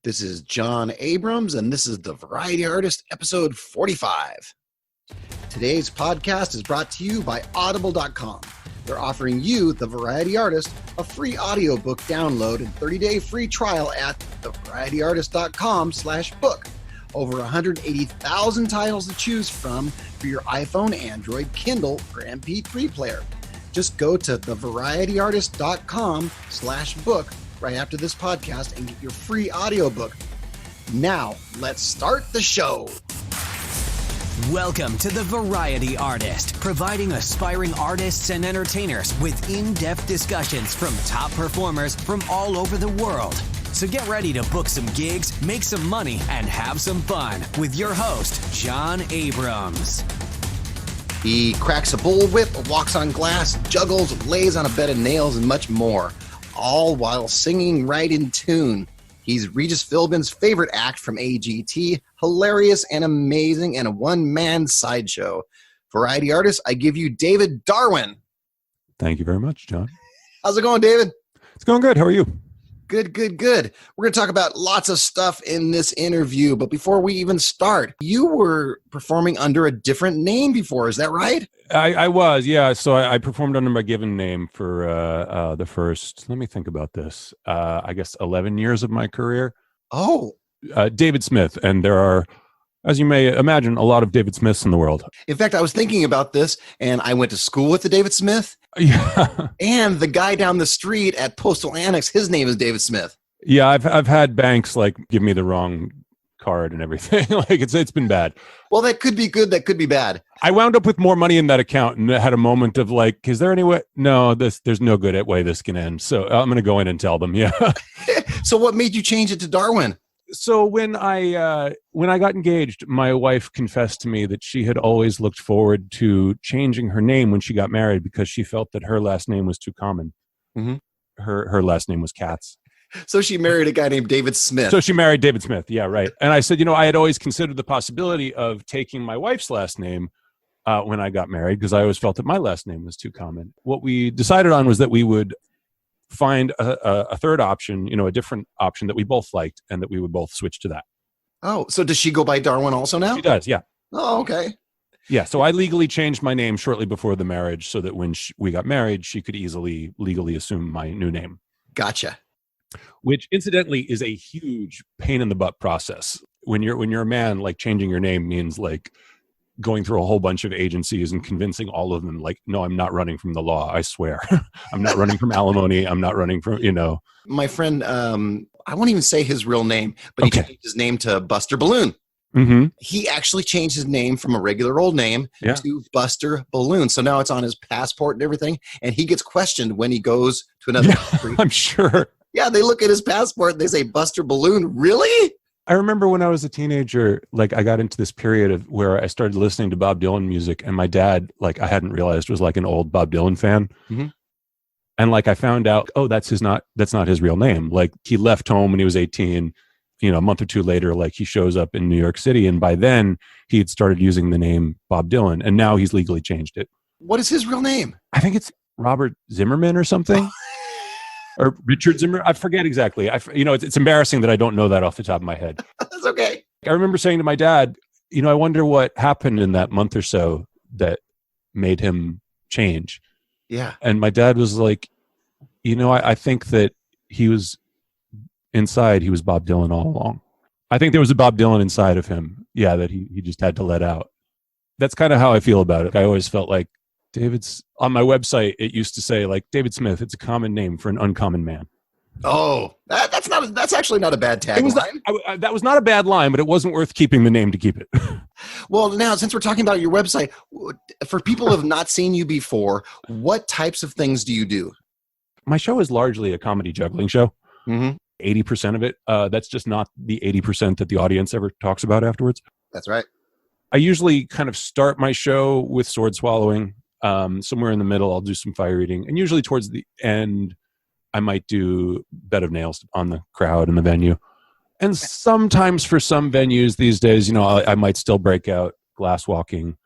This is John Abrams, and this is The Variety Artist, episode 45. Today's podcast is brought to you by Audible.com. They're offering you, The Variety Artist, a free audiobook download and 30-day free trial at thevarietyartist.com/book. Over 180,000 titles to choose from for your iPhone, Android, Kindle, or MP3 player. Just go to thevarietyartist.com/book right after this podcast and get your free audiobook. Now, let's start the show. Welcome to The Variety Artist, providing aspiring artists and entertainers with in-depth discussions from top performers from all over the world. So get ready to book some gigs, make some money, and have some fun with your host, John Abrams. He cracks a bullwhip, walks on glass, juggles, lays on a bed of nails, and much more, all while singing right in tune. He's Regis Philbin's favorite act from AGT, hilarious and amazing, and a one-man sideshow. Variety artist, I give you David Darwin. Thank you very much, John. How's it going, David? It's going good. How are you? Good. We're going to talk about lots of stuff in this interview, but before we even start, you were performing under a different name before, is that right? I was, yeah. So I performed under my given name for the first, let me think about this, I guess 11 years of my career. Oh. David Smith, and there are, as you may imagine, a lot of David Smiths in the world. In fact, I was thinking about this, and I went to school with the David Smith. Yeah. And the guy down the street at Postal Annex, his name is David Smith. Yeah, I've had banks like give me the wrong card and everything. Like it's been bad. Well, that could be good, that could be bad. I wound up with more money in that account and had a moment of like, is there any way? No, there's no good way this can end. So I'm going to go in and tell them. Yeah. So what made you change it to Darwin? So when I got engaged, my wife confessed to me that she had always looked forward to changing her name when she got married because she felt that her last name was too common. Mm-hmm. Her last name was Katz. So she married a guy named David Smith. So she married David Smith. Yeah, right. And I said, I had always considered the possibility of taking my wife's last name when I got married because I always felt that my last name was too common. What we decided on was that we would find a third option, a different option that we both liked and that we would both switch to that. Oh, so does she go by Darwin also now? She does, yeah. Oh, okay. Yeah, so I legally changed my name shortly before the marriage so that when we got married, she could easily legally assume my new name. Gotcha. Which incidentally is a huge pain in the butt process. When you're a man, like changing your name means like going through a whole bunch of agencies and convincing all of them, like, no, I'm not running from the law. I swear. I'm not running from alimony. I'm not running from, My friend, I won't even say his real name, but he changed his name to Buster Balloon. Mm-hmm. He actually changed his name from a regular old name to Buster Balloon. So now it's on his passport and everything. And he gets questioned when he goes to another country. I'm sure. Yeah, they look at his passport and they say, Buster Balloon, really? I remember when I was a teenager, like I got into this period of where I started listening to Bob Dylan music, and my dad, like I hadn't realized, was like an old Bob Dylan fan. Mm-hmm. And like I found out, that's not his real name. Like he left home when he was 18, a month or two later, like he shows up in New York City. And by then he had started using the name Bob Dylan, and now he's legally changed it. What is his real name? I think it's Robert Zimmerman or something. Or Richard Zimmer. I forget exactly. It's embarrassing that I don't know that off the top of my head. That's okay. I remember saying to my dad, I wonder what happened in that month or so that made him change. Yeah. And my dad was like, I think that he was inside, he was Bob Dylan all along. I think there was a Bob Dylan inside of him. Yeah, that he just had to let out. That's kind of how I feel about it. I always felt like David's on my website. It used to say like David Smith. It's a common name for an uncommon man. Oh, that's actually not a bad tagline. That was not a bad line, but it wasn't worth keeping the name to keep it. Well, now since we're talking about your website, for people who have not seen you before, what types of things do you do? My show is largely a comedy juggling show. Mm-hmm. 80% of it. That's just not the 80% that the audience ever talks about afterwards. That's right. I usually kind of start my show with sword swallowing. Somewhere in the middle, I'll do some fire eating. And usually towards the end, I might do bed of nails on the crowd in the venue. And sometimes for some venues these days, I might still break out glass walking.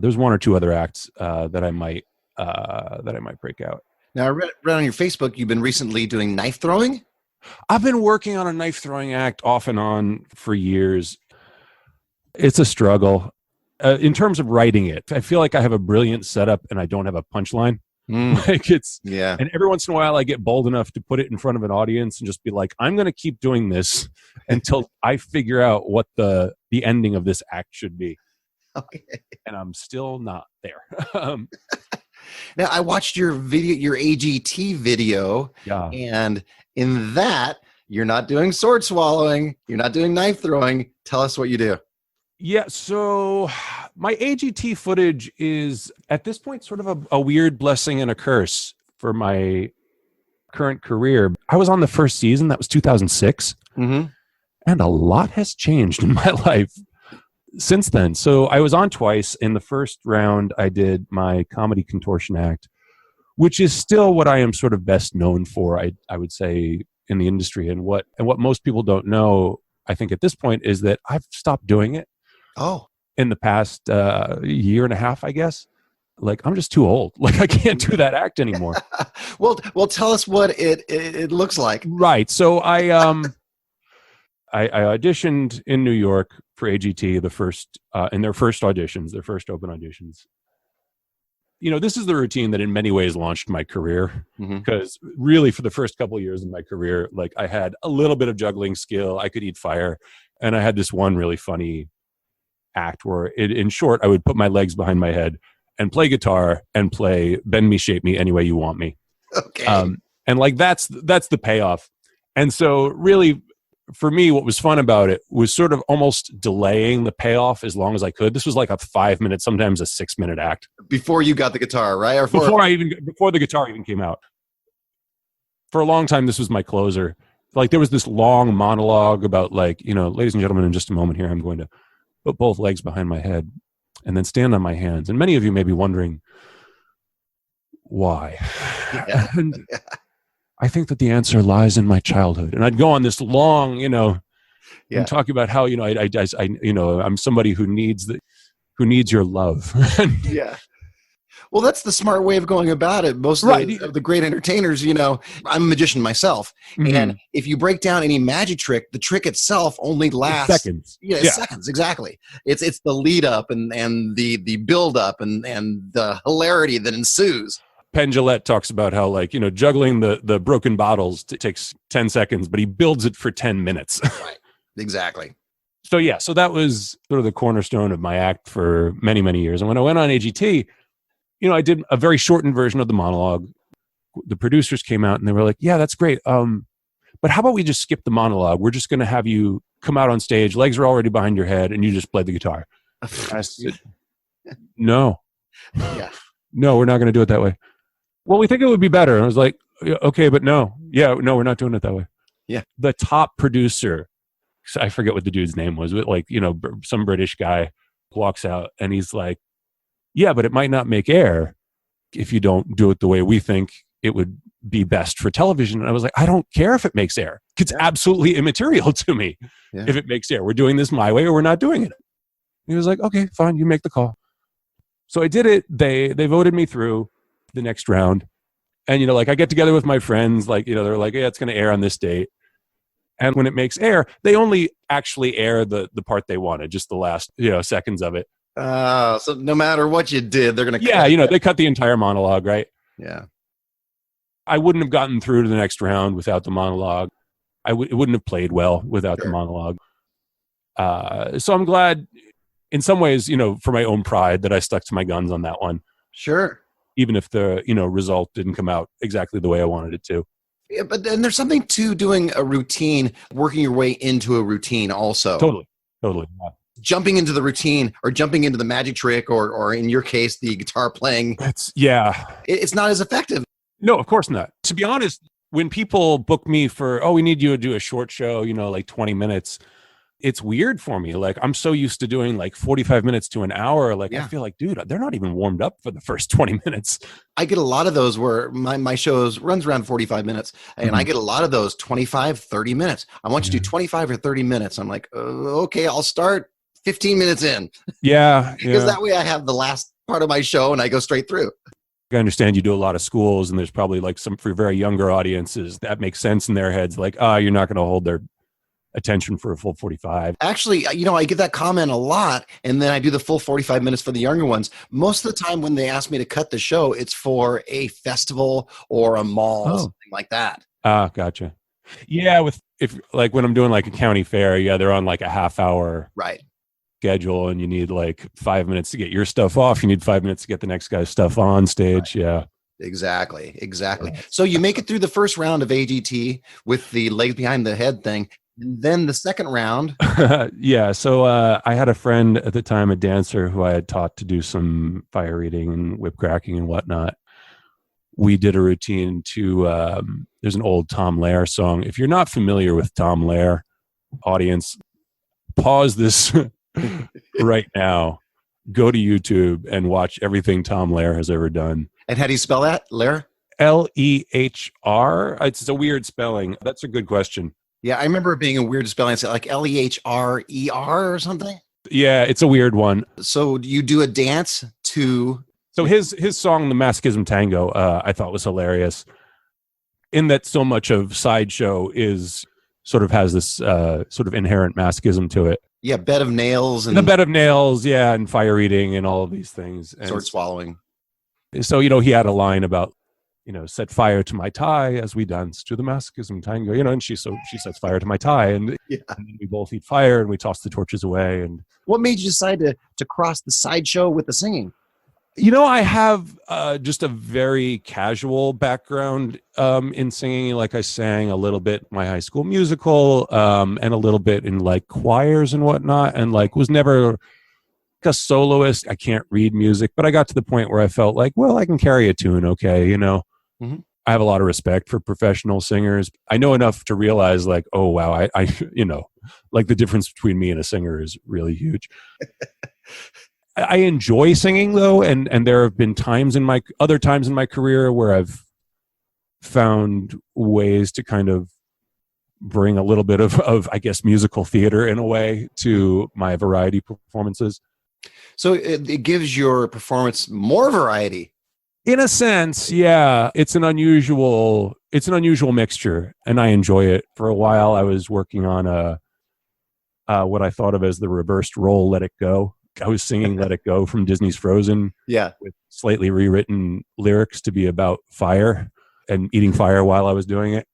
There's one or two other acts that I might break out. Now, I read on your Facebook, you've been recently doing knife throwing? I've been working on a knife throwing act off and on for years. It's a struggle. In terms of writing it, I feel like I have a brilliant setup and I don't have a punchline. Like and every once in a while I get bold enough to put it in front of an audience and just be like, I'm going to keep doing this until I figure out what the ending of this act should be. Okay. And I'm still not there. Now, I watched your AGT video, and in that, you're not doing sword swallowing, you're not doing knife throwing. Tell us what you do. Yeah, so my AGT footage is, at this point, sort of a weird blessing and a curse for my current career. I was on the first season, that was 2006, and a lot has changed in my life since then. So I was on twice. In the first round, I did my comedy contortion act, which is still what I am sort of best known for, I would say, in the industry. And what most people don't know, I think at this point, is that I've stopped doing it. Oh, in the past year and a half, I guess. Like, I'm just too old. Like, I can't do that act anymore. well, tell us what it looks like. Right. So I auditioned in New York for AGT, in their first auditions, their first open auditions. You know, this is the routine that in many ways launched my career, because really for the first couple of years of my career, like, I had a little bit of juggling skill. I could eat fire. And I had this one really funny act where, in short, I would put my legs behind my head and play guitar and play Bend Me, Shape Me, Any Way You Want Me. Okay. And like, that's the payoff. And so really, for me, what was fun about it was sort of almost delaying the payoff as long as I could. This was like a 5-minute, sometimes a 6-minute act. Before you got the guitar, right? Or before the guitar even came out. For a long time, this was my closer. Like, there was this long monologue about, like, you know, ladies and gentlemen, in just a moment here, I'm going to put both legs behind my head and then stand on my hands. And many of you may be wondering why. Yeah. And I think that the answer lies in my childhood. And I'd go on this long, you know, and talk about how, you know, I you know, I'm somebody who needs your love. Yeah. Well, that's the smart way of going about it. Most of the great entertainers, you know, I'm a magician myself. And if you break down any magic trick, the trick itself only lasts seconds. Yeah, seconds, exactly. It's the lead up and the build up and the hilarity that ensues. Penn Jillette talks about how, like, you know, juggling the broken bottles takes 10 seconds, but he builds it for 10 minutes. Right. Exactly. So yeah, so that was sort of the cornerstone of my act for many, many years. And when I went on AGT, you know, I did a very shortened version of the monologue. The producers came out and they were like, yeah, that's great. But how about we just skip the monologue? We're just going to have you come out on stage. Legs are already behind your head and you just play the guitar. I said, no. Yeah. No, we're not going to do it that way. Well, we think it would be better. And I was like, okay, but no. Yeah, no, we're not doing it that way. Yeah. The top producer, I forget what the dude's name was, but, like, you know, some British guy walks out and he's like, yeah, but it might not make air if you don't do it the way we think it would be best for television. And I was like, I don't care if it makes air. It's absolutely immaterial to me if it makes air. We're doing this my way or we're not doing it. He was like, okay, fine, you make the call. So I did it. They voted me through the next round. And, you know, like, I get together with my friends, like, you know, they're like, yeah, it's going to air on this date. And when it makes air, they only actually air the part they wanted, just the last, you know, seconds of it. So no matter what you did, they're going to cut. You know, they cut the entire monologue, right? Yeah. I wouldn't have gotten through to the next round without the monologue. It wouldn't have played well without the monologue. So I'm glad, in some ways, you know, for my own pride, that I stuck to my guns on that one. Sure. Even if the, you know, result didn't come out exactly the way I wanted it to. Yeah, but then there's something to doing a routine, working your way into a routine also. Totally. Yeah. Jumping into the routine or jumping into the magic trick or in your case, the guitar playing. It's not as effective. No, of course not. To be honest, when people book me for, we need you to do a short show, you know, like 20 minutes, it's weird for me. Like, I'm so used to doing like 45 minutes to an hour. Like, I feel like, dude, they're not even warmed up for the first 20 minutes. I get a lot of those where my shows runs around 45 minutes and I get a lot of those 25, 30 minutes. I want you to do 25 or 30 minutes. I'm like, okay, I'll start 15 minutes in. Yeah. Because that way I have the last part of my show and I go straight through. I understand you do a lot of schools, and there's probably like some for very younger audiences that makes sense in their heads. Like, you're not going to hold their attention for a full 45. Actually, I get that comment a lot, and then I do the full 45 minutes for the younger ones. Most of the time when they ask me to cut the show, it's for a festival or a mall, something like that. Gotcha. Yeah, if like when I'm doing like a county fair, they're on like a half hour schedule, and you need like 5 minutes to get your stuff off. You need 5 minutes to get the next guy's stuff on stage. Right. Yeah. Exactly. So you make it through the first round of AGT with the legs behind the head thing. And then the second round. Yeah. So I had a friend at the time, a dancer who I had taught to do some fire eating and whip cracking and whatnot. We did a routine to, there's an old Tom Lehrer song. If you're not familiar with Tom Lehrer, audience, pause this right now. Go to YouTube and watch everything Tom Lehrer has ever done. And how do you spell that, Lehrer? Lehr. It's a weird spelling. That's a good question. Yeah, I remember it being a weird spelling. It's like Lehrer or something. Yeah, it's a weird one. So you do a dance to... So his song, The Masochism Tango, I thought was hilarious. In that so much of Sideshow has this sort of inherent masochism to it. Yeah, bed of nails. And the bed of nails, yeah, and fire eating and all of these things. And sword swallowing. So, he had a line about, set fire to my tie as we dance to the masochism tango, and she sets fire to my tie, and we both eat fire and we toss the torches away. And what made you decide to cross the Sideshow with the singing? I have just a very casual background in singing. Like I sang a little bit in my high school musical and a little bit in like choirs and whatnot, and like was never a soloist. I can't read music, but I got to the point where I felt like, well, I can carry a tune. Okay. Mm-hmm. I have a lot of respect for professional singers. I know enough to realize like, oh, wow. I like the difference between me and a singer is really huge. I enjoy singing though. And there have been times in my career where I've found ways to kind of bring a little bit of I guess, musical theater in a way to my variety performances. So it gives your performance more variety. In a sense, yeah. It's an unusual mixture, and I enjoy it. For a while, I was working on what I thought of as the reversed role, Let It Go. I was singing Let It Go from Disney's Frozen. Yeah. With slightly rewritten lyrics to be about fire and eating fire while I was doing it.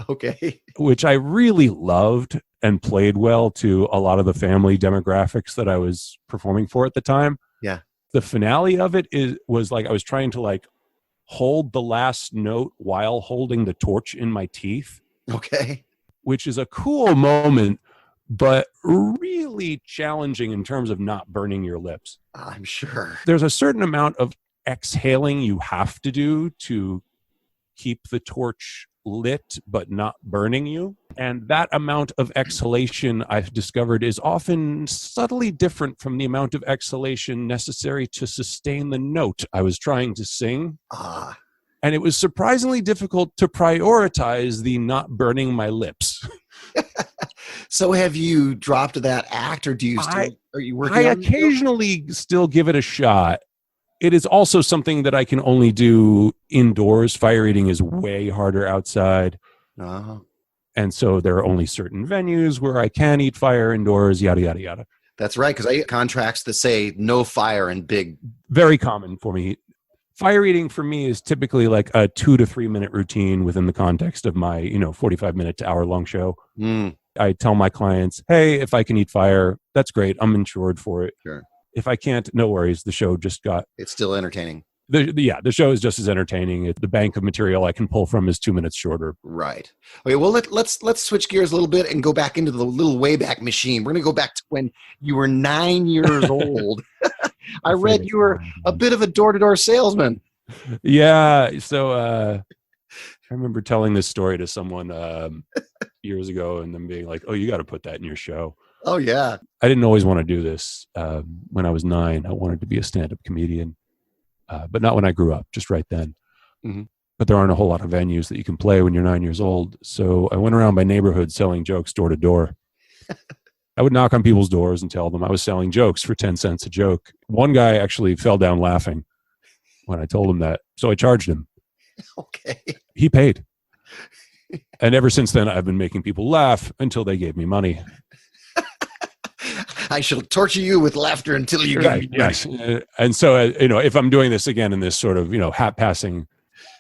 Okay. Which I really loved and played well to a lot of the family demographics that I was performing for at the time. Yeah. The finale of it was like I was trying to like hold the last note while holding the torch in my teeth. Okay. Which is a cool moment, but really challenging in terms of not burning your lips. I'm sure. There's a certain amount of exhaling you have to do to keep the torch lit but not burning you. And that amount of exhalation, I've discovered, is often subtly different from the amount of exhalation necessary to sustain the note I was trying to sing. And it was surprisingly difficult to prioritize the not burning my lips. So have you dropped that act, or do you still, are you working on it? I occasionally still give it a shot. It is also something that I can only do indoors. Fire eating is way harder outside. And so there are only certain venues where I can eat fire indoors, yada, yada, yada. That's right, because I get contracts that say no fire in big. Very common for me. Fire eating for me is typically like a 2 to 3 minute routine within the context of my, 45-minute to hour-long show. I tell my clients, hey, if I can eat fire, that's great. I'm insured for it. Sure. If I can't, no worries. The show just got... It's still entertaining. The show is just as entertaining. The bank of material I can pull from is 2 minutes shorter. Right. Okay, well, let's switch gears a little bit and go back into the little Wayback Machine. We're going to go back to when you were 9 years old. I read you were a bit of a door-to-door salesman. Yeah. So I remember telling this story to someone years ago and them being like, oh, you got to put that in your show. Oh, yeah. I didn't always want to do this. When I was 9, I wanted to be a stand-up comedian, but not when I grew up, just right then. Mm-hmm. But there aren't a whole lot of venues that you can play when you're 9 years old. So I went around my neighborhood selling jokes door to door. I would knock on people's doors and tell them I was selling jokes for 10 cents a joke. One guy actually fell down laughing. when I told him that. So I charged him. Okay. He paid. And ever since then, I've been making people laugh until they gave me money. I shall torture you with laughter until you give me money. Yes. And so, if I'm doing this again in this sort of, hat-passing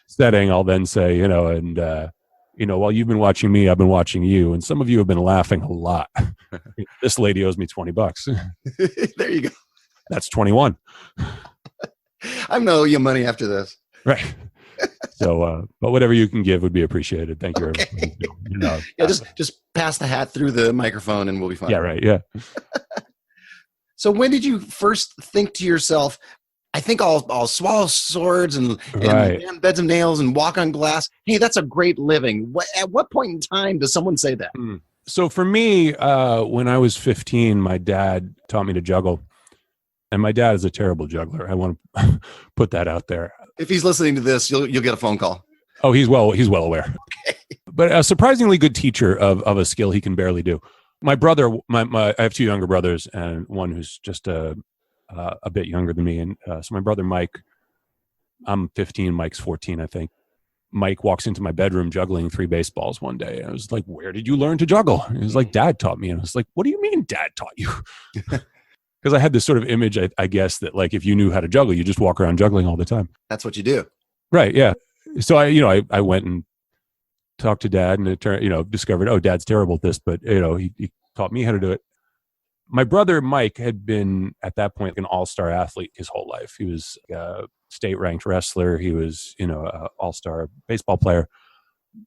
setting, I'll then say, while you've been watching me, I've been watching you. And some of you have been laughing a lot. This lady owes me $20. There you go. That's 21. I'm going to owe you money after this. Right. So, but whatever you can give would be appreciated. Thank you. Okay. Just pass the hat through the microphone and we'll be fine. Yeah, right. Yeah. So when did you first think to yourself, I think I'll swallow swords and man beds of nails and walk on glass. Hey, that's a great living. At what point in time does someone say that? So for me, when I was 15, my dad taught me to juggle. And my dad is a terrible juggler. I want to put that out there. If he's listening to this, you'll get a phone call. Oh, he's well aware. Okay. But a surprisingly good teacher of a skill he can barely do. My brother, I have two younger brothers and one who's just a bit younger than me. And so my brother, Mike, I'm 15, Mike's 14, I think. Mike walks into my bedroom juggling 3 baseballs one day. I was like, where did you learn to juggle? He was like, Dad taught me. And I was like, what do you mean Dad taught you? Because I had this sort of image, I guess, that like if you knew how to juggle, you just walk around juggling all the time. That's what you do. Right, yeah. So I went and talked to Dad and it turned, discovered, oh, Dad's terrible at this, but he taught me how to do it. My brother Mike had been at that point an all-star athlete his whole life. He was a state-ranked wrestler. He was, an all-star baseball player.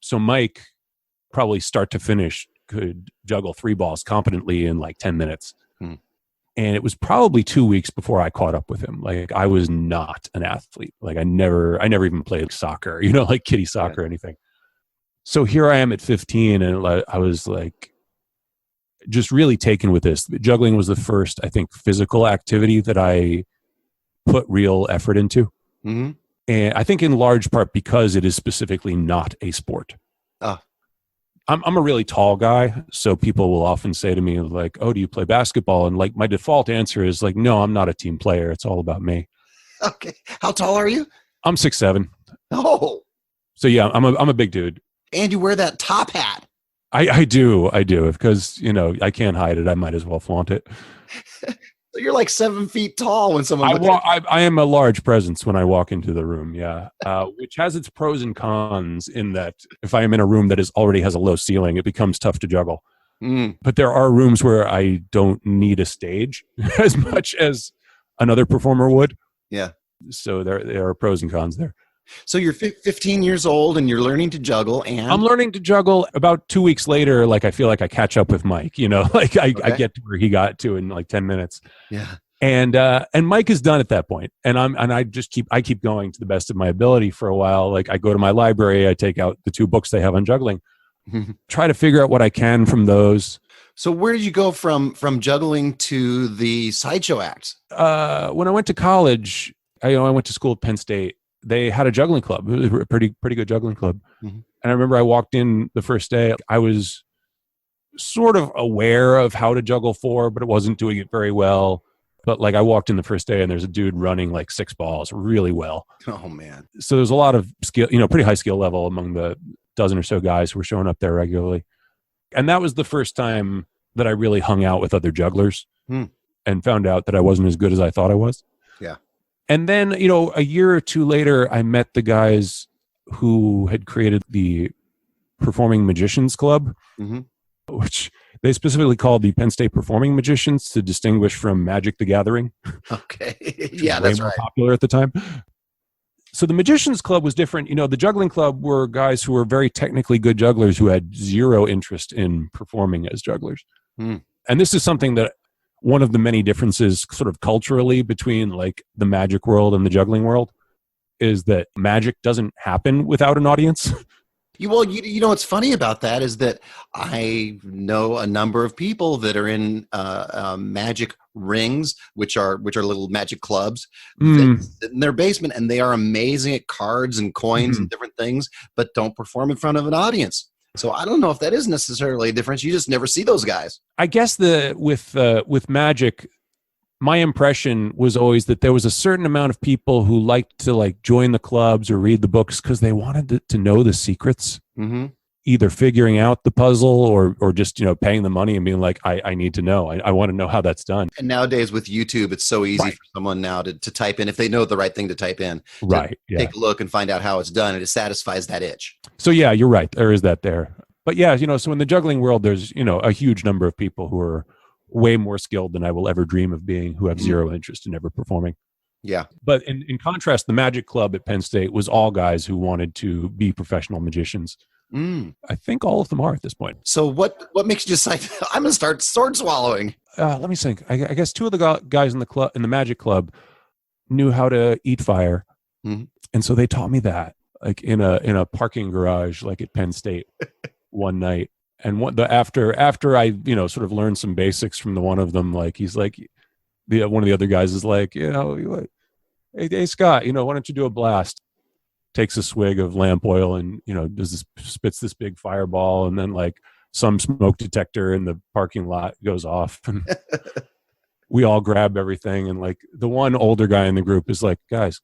So Mike, probably start to finish, could juggle 3 balls competently in like 10 minutes. And it was probably 2 weeks before I caught up with him. Like I was not an athlete. Like I never even played soccer, like kiddie soccer or anything. So here I am at 15 and I was like, just really taken with this. Juggling was the first, I think, physical activity that I put real effort into. Mm-hmm. And I think in large part because it is specifically not a sport. I'm a really tall guy, so people will often say to me like, oh, do you play basketball? And like my default answer is like, no, I'm not a team player. It's all about me. Okay. How tall are you? I'm 6'7". Oh. So yeah, I'm a big dude. And you wear that top hat. I do. Because, I can't hide it. I might as well flaunt it. So you're like 7 feet tall when someone. I am a large presence when I walk into the room. Yeah, which has its pros and cons in that if I am in a room that already has a low ceiling, it becomes tough to juggle. But there are rooms where I don't need a stage as much as another performer would. Yeah. So there are pros and cons there. So you're 15 years old and you're learning to juggle, and I'm learning to juggle. About 2 weeks later, like I feel like I catch up with Mike, like I get to where he got to in like 10 minutes. Yeah. And Mike is done at that point. And I keep going to the best of my ability for a while. Like I go to my library, I take out the 2 books they have on juggling, try to figure out what I can from those. So where did you go from juggling to the sideshow acts? When I went to college, I went to school at Penn State. They had a juggling club. It was a pretty good juggling club. Mm-hmm. And I remember I walked in the first day. I was sort of aware of how to juggle 4, but it wasn't doing it very well. But like I walked in the first day and there's a dude running like 6 balls really well. Oh man. So there's a lot of skill, pretty high skill level among the dozen or so guys who were showing up there regularly. And that was the first time that I really hung out with other jugglers and found out that I wasn't as good as I thought I was. Yeah. And then, a year or 2 later, I met the guys who had created the Performing Magicians Club, which they specifically called the Penn State Performing Magicians to distinguish from Magic the Gathering. Okay. Yeah, that's right. Popular at the time. So the Magicians Club was different. The Juggling Club were guys who were very technically good jugglers who had zero interest in performing as jugglers. And this is something that one of the many differences sort of culturally between like the magic world and the juggling world is that magic doesn't happen without an audience. What's funny about that is that I know a number of people that are in magic rings, which are little magic clubs that sit in their basement, and they are amazing at cards and coins and different things, but don't perform in front of an audience. So I don't know if that is necessarily a difference. You just never see those guys. I guess with magic, my impression was always that there was a certain amount of people who liked to like join the clubs or read the books because they wanted to know the secrets, either figuring out the puzzle or just, paying the money and being like, I need to know. I want to know how that's done. And nowadays with YouTube, it's so easy for someone now to type in, if they know the right thing to type in, take a look and find out how it's done, and it satisfies that itch. So yeah, you're right. There is that there. But yeah, so in the juggling world, there's, a huge number of people who are way more skilled than I will ever dream of being, who have zero interest in ever performing. Yeah. But in contrast, the Magic Club at Penn State was all guys who wanted to be professional magicians. I think all of them are at this point. So what makes you decide, I'm going to start sword swallowing? Let me think. I guess two of the guys in the Magic Club knew how to eat fire. And so they taught me that, like in a parking garage, like at Penn State one night. And after I, sort of learned some basics from the one of them, like he's like, one of the other guys is like, hey Scott, why don't you do a blast? Takes a swig of lamp oil and, spits this big fireball, and then like some smoke detector in the parking lot goes off. And we all grab everything. And like the one older guy in the group is like, guys,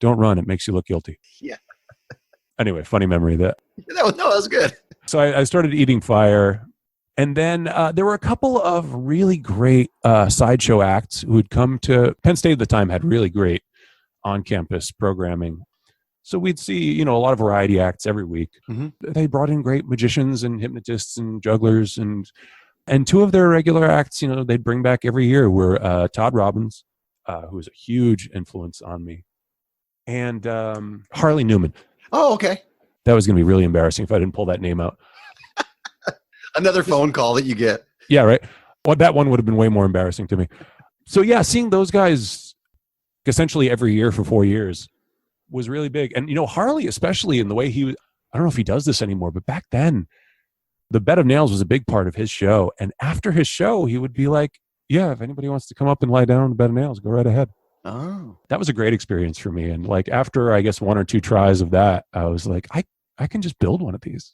don't run. It makes you look guilty. Yeah. Anyway, funny memory that was good. So I started eating fire. And then there were a couple of really great sideshow acts who had come to Penn State at the time, had really great on-campus programming. So we'd see, a lot of variety acts every week. They brought in great magicians and hypnotists and jugglers. And two of their regular acts, they'd bring back every year were Todd Robbins, who was a huge influence on me, and Harley Newman. Oh, okay. That was going to be really embarrassing if I didn't pull that name out. Another phone call that you get. Yeah, right. Well, that one would have been way more embarrassing to me. So yeah, seeing those guys essentially every year for 4 years was really big. And, Harley, especially in the way I don't know if he does this anymore, but back then, the bed of nails was a big part of his show. And after his show, he would be like, yeah, if anybody wants to come up and lie down on the bed of nails, go right ahead. Oh, that was a great experience for me. And like after, I guess, one or two tries of that, I was like, I can just build one of these.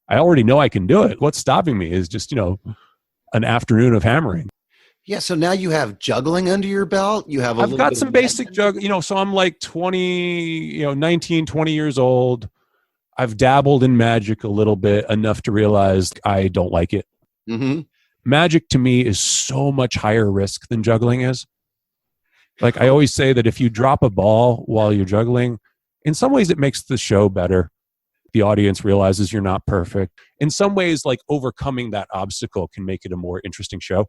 I already know I can do it. What's stopping me is just, an afternoon of hammering. Yeah. So now you have juggling under your belt. I've got some basic juggling, so I'm like 19, 20 years old. I've dabbled in magic a little bit, enough to realize I don't like it. Magic to me is so much higher risk than juggling is. Like I always say that if you drop a ball while you're juggling, in some ways it makes the show better. The audience realizes you're not perfect. In some ways, like overcoming that obstacle can make it a more interesting show.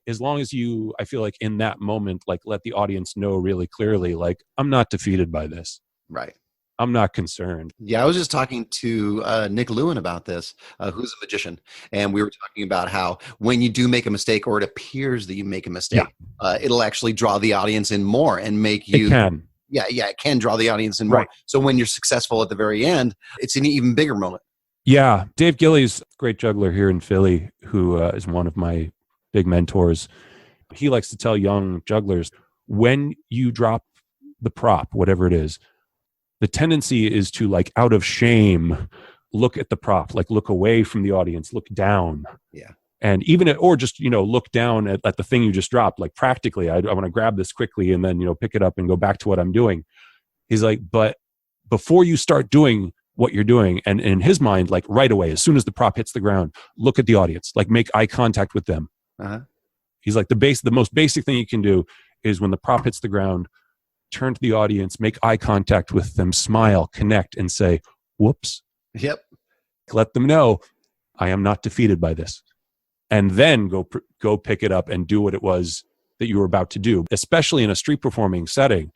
As long as you, I feel like in that moment, like let the audience know really clearly, like I'm not defeated by this. Right. I'm not concerned. Yeah, I was just talking to Nick Lewin about this, who's a magician. And we were talking about how when you do make a mistake, or it appears that you make a mistake, it'll actually draw the audience in more and make you... It can. Yeah, it can draw the audience in more. Right. So when you're successful at the very end, it's an even bigger moment. Yeah. Dave Gillies, great juggler here in Philly, who is one of my big mentors. He likes to tell young jugglers, when you drop the prop, whatever it is, the tendency is to, like, out of shame, look at the prop, like look away from the audience, look down. Yeah. And even or just, look down at the thing you just dropped. Like practically, I want to grab this quickly and then, pick it up and go back to what I'm doing. He's like, but before you start doing what you're doing, and in his mind, like right away, as soon as the prop hits the ground, look at the audience, like make eye contact with them. He's like, the most basic thing you can do is when the prop hits the ground, turn to the audience, make eye contact with them, smile, connect, and say, whoops. Yep. Let them know I am not defeated by this. And then go pick it up and do what it was that you were about to do, especially in a street performing setting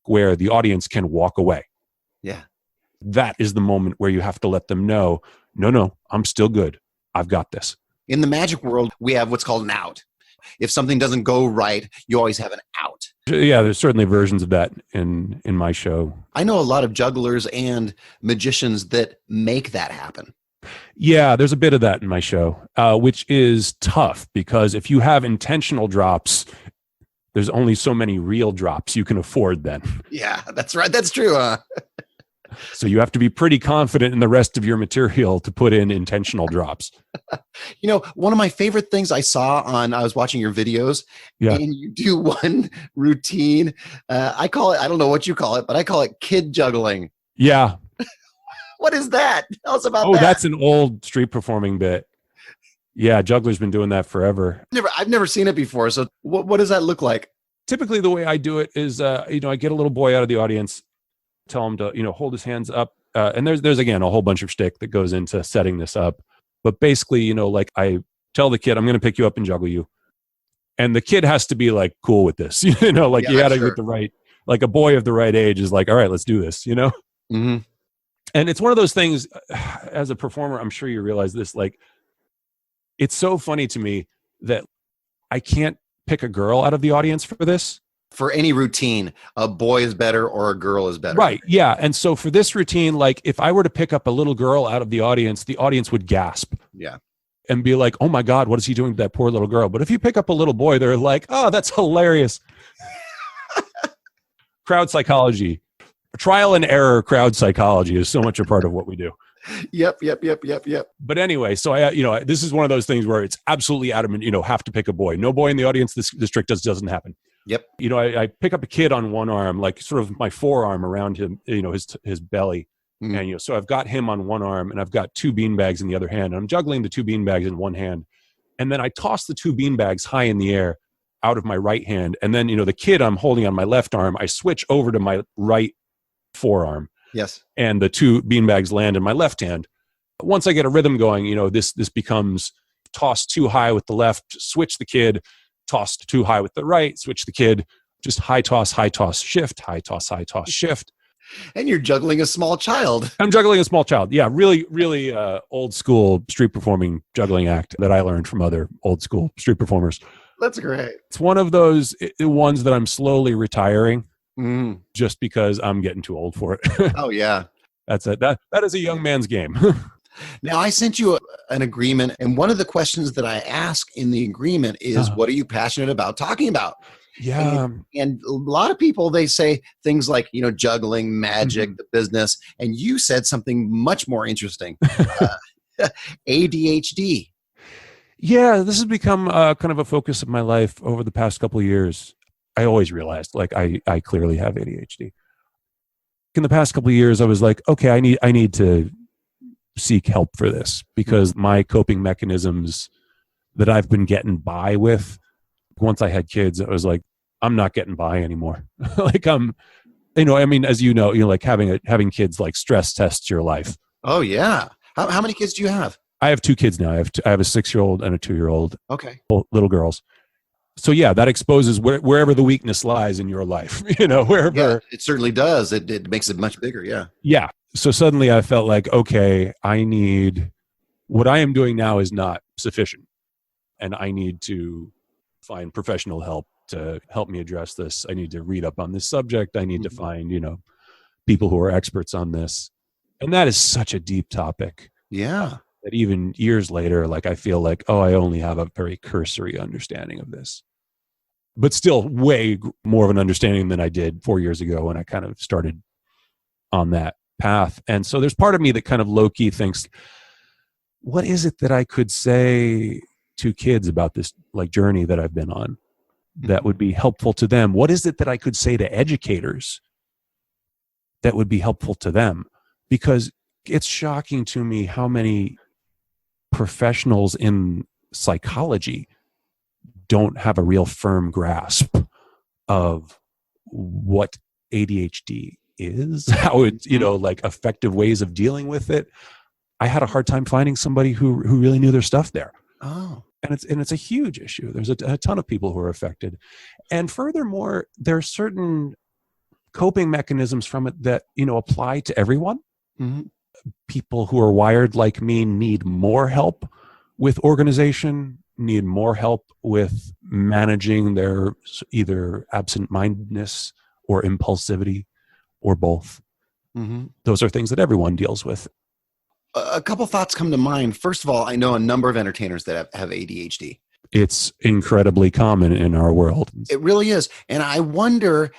where the audience can walk away. Yeah. That is the moment where you have to let them know, no, I'm still good. I've got this. In the magic world, we have what's called an out. If something doesn't go right, you always have an out. Yeah, there's certainly versions of that in my show. I know a lot of jugglers and magicians that make that happen. Yeah, there's a bit of that in my show, which is tough because if you have intentional drops, there's only so many real drops you can afford then. Yeah, that's right. That's true. So you have to be pretty confident in the rest of your material to put in intentional drops. One of my favorite things I was watching your videos, and you do one routine. I don't know what you call it, but I call it kid juggling. Yeah. What is that? Tell us about that. Oh, that's an old street performing bit. Yeah, Juggler's been doing that forever. I've never seen it before. So what does that look like? Typically, the way I do it is, I get a little boy out of the audience, tell him to, hold his hands up. And there's again, a whole bunch of shtick that goes into setting this up. But basically, I tell the kid, I'm going to pick you up and juggle you. And the kid has to be like cool with this, you got to get the right, like a boy of the right age is like, all right, let's do this, Mm-hmm. And it's one of those things as a performer, I'm sure you realize this, like, it's so funny to me that I can't pick a girl out of the audience for this. For any routine, a boy is better or a girl is better. Right. Yeah. And so for this routine, like if I were to pick up a little girl out of the audience would gasp. Yeah. And be like, oh my God, what is he doing to that poor little girl? But if you pick up a little boy, they're like, oh, that's hilarious. Crowd psychology, trial and error crowd psychology is so much a part of what we do. Yep. But anyway, so I, this is one of those things where it's absolutely adamant, have to pick a boy. No boy in the audience. This trick doesn't happen. Yep. I pick up a kid on one arm, like sort of my forearm around him, his belly. Mm-hmm. And, so I've got him on one arm and I've got two beanbags in the other hand. And I'm juggling the two beanbags in one hand. And then I toss the two beanbags high in the air out of my right hand. And then, the kid I'm holding on my left arm, I switch over to my right forearm. Yes. And the two beanbags land in my left hand. Once I get a rhythm going, this becomes toss too high with the left, switch the kid, toss too high with the right, switch the kid, just high toss, shift, high toss, shift. And you're juggling a small child. I'm juggling a small child. Yeah, really, really old school street performing juggling act that I learned from other old school street performers. That's great. It's one of those ones that I'm slowly retiring. Just because I'm getting too old for it. Oh, yeah. That's it. That is a young man's game. Now, I sent you an agreement, and one of the questions that I ask in the agreement is, what are you passionate about talking about? Yeah. And a lot of people, they say things like, juggling, magic, the business, and you said something much more interesting. ADHD. Yeah, this has become kind of a focus of my life over the past couple of years. I always realized like I clearly have ADHD. In the past couple of years, I was like, okay, I need to seek help for this because my coping mechanisms that I've been getting by with once I had kids, it was like, I'm not getting by anymore. Like as like having kids like stress tests your life. Oh yeah. How many kids do you have? I have two kids now. I have a 6-year-old and a 2-year-old. Okay. Little girls. So yeah, that exposes wherever the weakness lies in your life, wherever. Yeah, it certainly does. It makes it much bigger. Yeah. Yeah. So suddenly I felt like, okay, what I am doing now is not sufficient. And I need to find professional help to help me address this. I need to read up on this subject. I need to find, people who are experts on this. And that is such a deep topic. Yeah. That even years later, like I feel like, I only have a very cursory understanding of this. But still way more of an understanding than I did 4 years ago when I kind of started on that path. And so there's part of me that kind of low-key thinks, what is it that I could say to kids about this like journey that I've been on that would be helpful to them? What is it that I could say to educators that would be helpful to them? Because it's shocking to me how many professionals in psychology don't have a real firm grasp of what ADHD is, how it's, like effective ways of dealing with it. I had a hard time finding somebody who really knew their stuff there. Oh. And it's a huge issue. There's a ton of people who are affected. And furthermore, there are certain coping mechanisms from it that, apply to everyone. Mm-hmm. People who are wired like me need more help with organization, need more help with managing their either absent-mindedness or impulsivity or both. Mm-hmm. Those are things that everyone deals with. A couple thoughts come to mind. First of all, I know a number of entertainers that have ADHD. It's incredibly common in our world. It really is. And I wonder,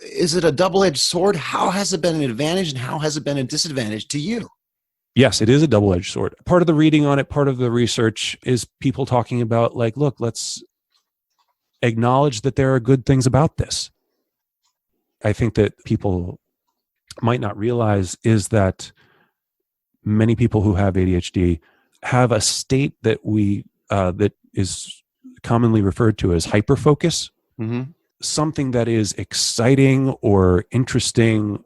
Is it a double-edged sword? How has it been an advantage and how has it been a disadvantage to you? Yes, it is a double-edged sword. Part of the reading on it, part of the research is people talking about like, look, let's acknowledge that there are good things about this. I think that people might not realize is that many people who have ADHD have a state that that is commonly referred to as hyperfocus. Mm-hmm. Something that is exciting or interesting,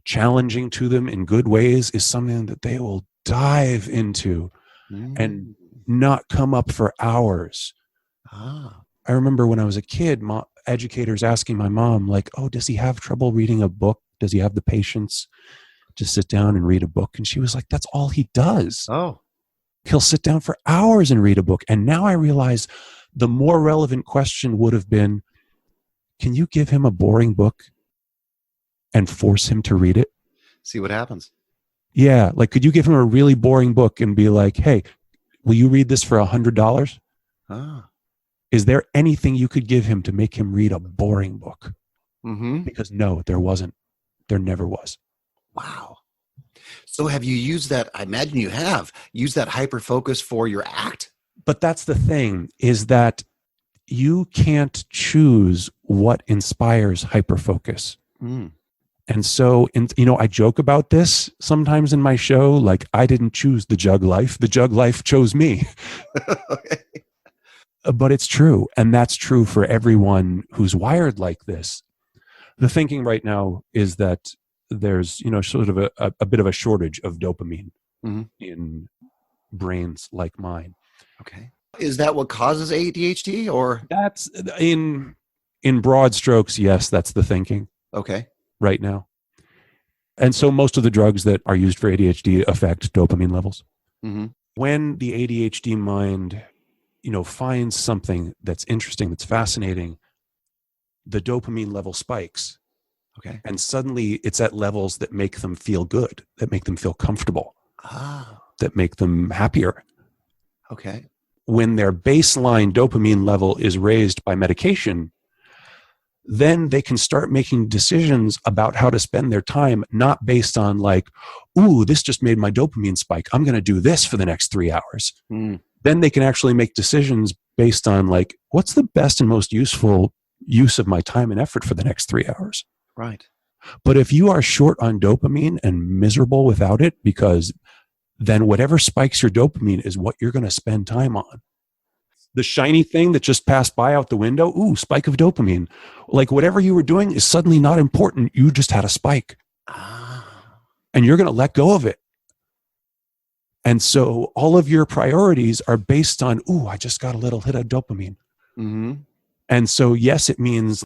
challenging to them in good ways is something that they will dive into and not come up for hours. I remember when I was a kid, educators asking my mom, like, oh, does he have trouble reading a book? Does he have the patience to sit down and read a book? And she was like, that's all he does. Oh, he'll sit down for hours and read a book. And now I realize the more relevant question would have been, can you give him a boring book and force him to read it? See what happens. Yeah. Like, could you give him a really boring book and be like, hey, will you read this for $100? Is there anything you could give him to make him read a boring book? Mm-hmm. Because no, there wasn't. There never was. Wow. So have you used that? I imagine you have used that hyper focus for your act. But that's the thing, is that you can't choose what inspires hyperfocus. And so, I joke about this sometimes in my show, like, I didn't choose the jug life. The jug life chose me. Okay. But it's true. And that's true for everyone who's wired like this. The thinking right now is that there's, sort of a bit of a shortage of dopamine in brains like mine. Okay. Is that what causes ADHD, or? That's in broad strokes. Yes, that's the thinking. Okay. Right now. And so most of the drugs that are used for ADHD affect dopamine levels. Mm-hmm. When the ADHD mind, finds something that's interesting, that's fascinating, the dopamine level spikes. Okay. And suddenly it's at levels that make them feel good, that make them feel comfortable, that make them happier. Okay. When their baseline dopamine level is raised by medication, then they can start making decisions about how to spend their time, not based on like, ooh, this just made my dopamine spike, I'm going to do this for the next 3 hours. Then they can actually make decisions based on like, what's the best and most useful use of my time and effort for the next 3 hours? Right. But if you are short on dopamine and miserable without it, because then whatever spikes your dopamine is what you're going to spend time on. The shiny thing that just passed by out the window, ooh, spike of dopamine. Like, whatever you were doing is suddenly not important. You just had a spike. And you're going to let go of it. And so all of your priorities are based on, ooh, I just got a little hit of dopamine. Mm-hmm. And so, yes, it means,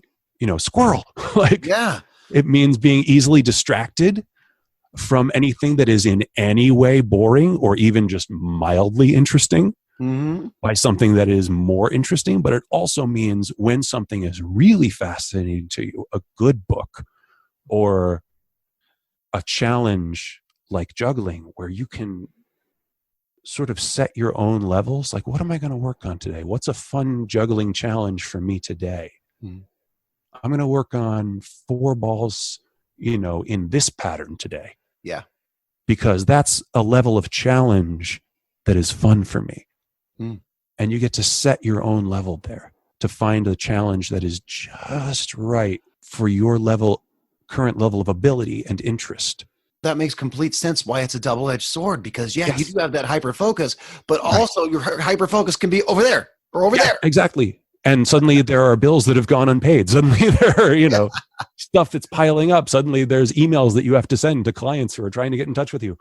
squirrel. Like, yeah, it means being easily distracted from anything that is in any way boring or even just mildly interesting. By something that is more interesting. But it also means when something is really fascinating to you, a good book or a challenge like juggling, where you can sort of set your own levels. Like, what am I going to work on today? What's a fun juggling challenge for me today? I'm going to work on 4 balls, in this pattern today. Yeah. Because that's a level of challenge that is fun for me. And you get to set your own level there to find a challenge that is just right for your current level of ability and interest. That makes complete sense why it's a double-edged sword, because Yes. you do have that hyper focus, but also your hyper focus can be over there or over there. Exactly. And suddenly there are bills that have gone unpaid. Suddenly there are, stuff that's piling up. Suddenly there's emails that you have to send to clients who are trying to get in touch with you.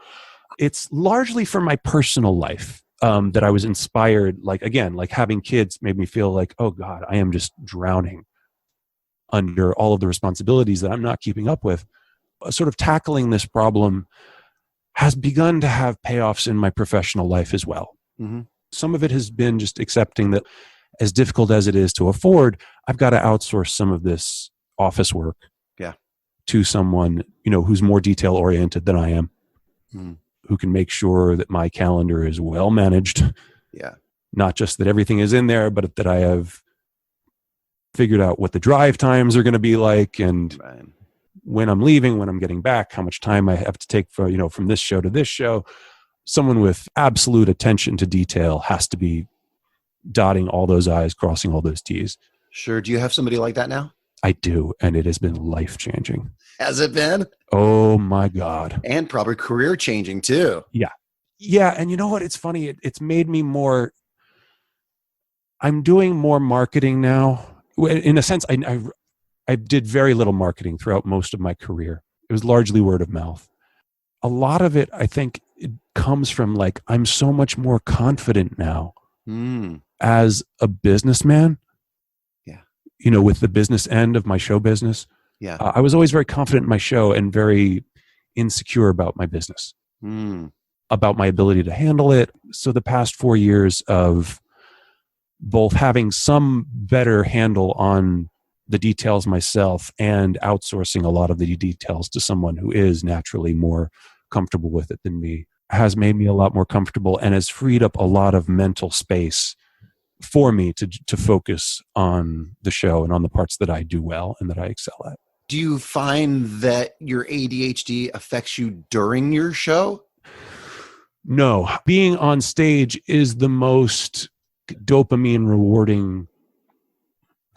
It's largely for my personal life. That I was inspired, like having kids made me feel like, oh God, I am just drowning under all of the responsibilities that I'm not keeping up with. Sort of tackling this problem has begun to have payoffs in my professional life as well. Some of it has been just accepting that, as difficult as it is to afford, I've got to outsource some of this office work to someone, who's more detail oriented than I am. Who can make sure that my calendar is well managed. Yeah. Not just that everything is in there, but that I have figured out what the drive times are going to be like, and when I'm leaving, when I'm getting back, how much time I have to take for, from this show to this show. Someone with absolute attention to detail has to be dotting all those I's, crossing all those T's. Sure. Do you have somebody like that now? I do, and it has been life-changing. Has it been? Oh, my God. And probably career-changing, too. Yeah. Yeah, and you know what? It's funny. It's made me more... I'm doing more marketing now. In a sense, I did very little marketing throughout most of my career. It was largely word of mouth. A lot of it, I think, it comes from like, I'm so much more confident now as a businessman. Yeah. With the business end of my show business. Yeah. I was always very confident in my show and very insecure about my business, about my ability to handle it. So the past 4 years of both having some better handle on the details myself and outsourcing a lot of the details to someone who is naturally more comfortable with it than me has made me a lot more comfortable and has freed up a lot of mental space for me to focus on the show and on the parts that I do well and that I excel at. Do you find that your ADHD affects you during your show? No. Being on stage is the most dopamine rewarding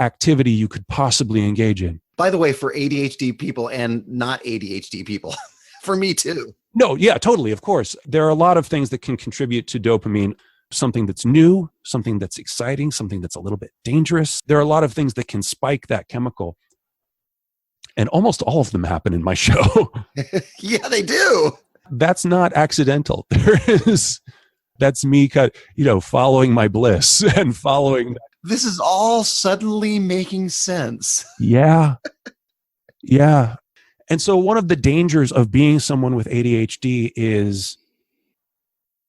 activity you could possibly engage in. By the way, for ADHD people and not ADHD people, for me too. No, yeah, totally. Of course. There are a lot of things that can contribute to dopamine. Something that's new, something that's exciting, something that's a little bit dangerous. There are a lot of things that can spike that chemical. And almost all of them happen in my show. Yeah, they do. That's not accidental. That's me following my bliss and following. This is all suddenly making sense. Yeah. Yeah. And so one of the dangers of being someone with ADHD is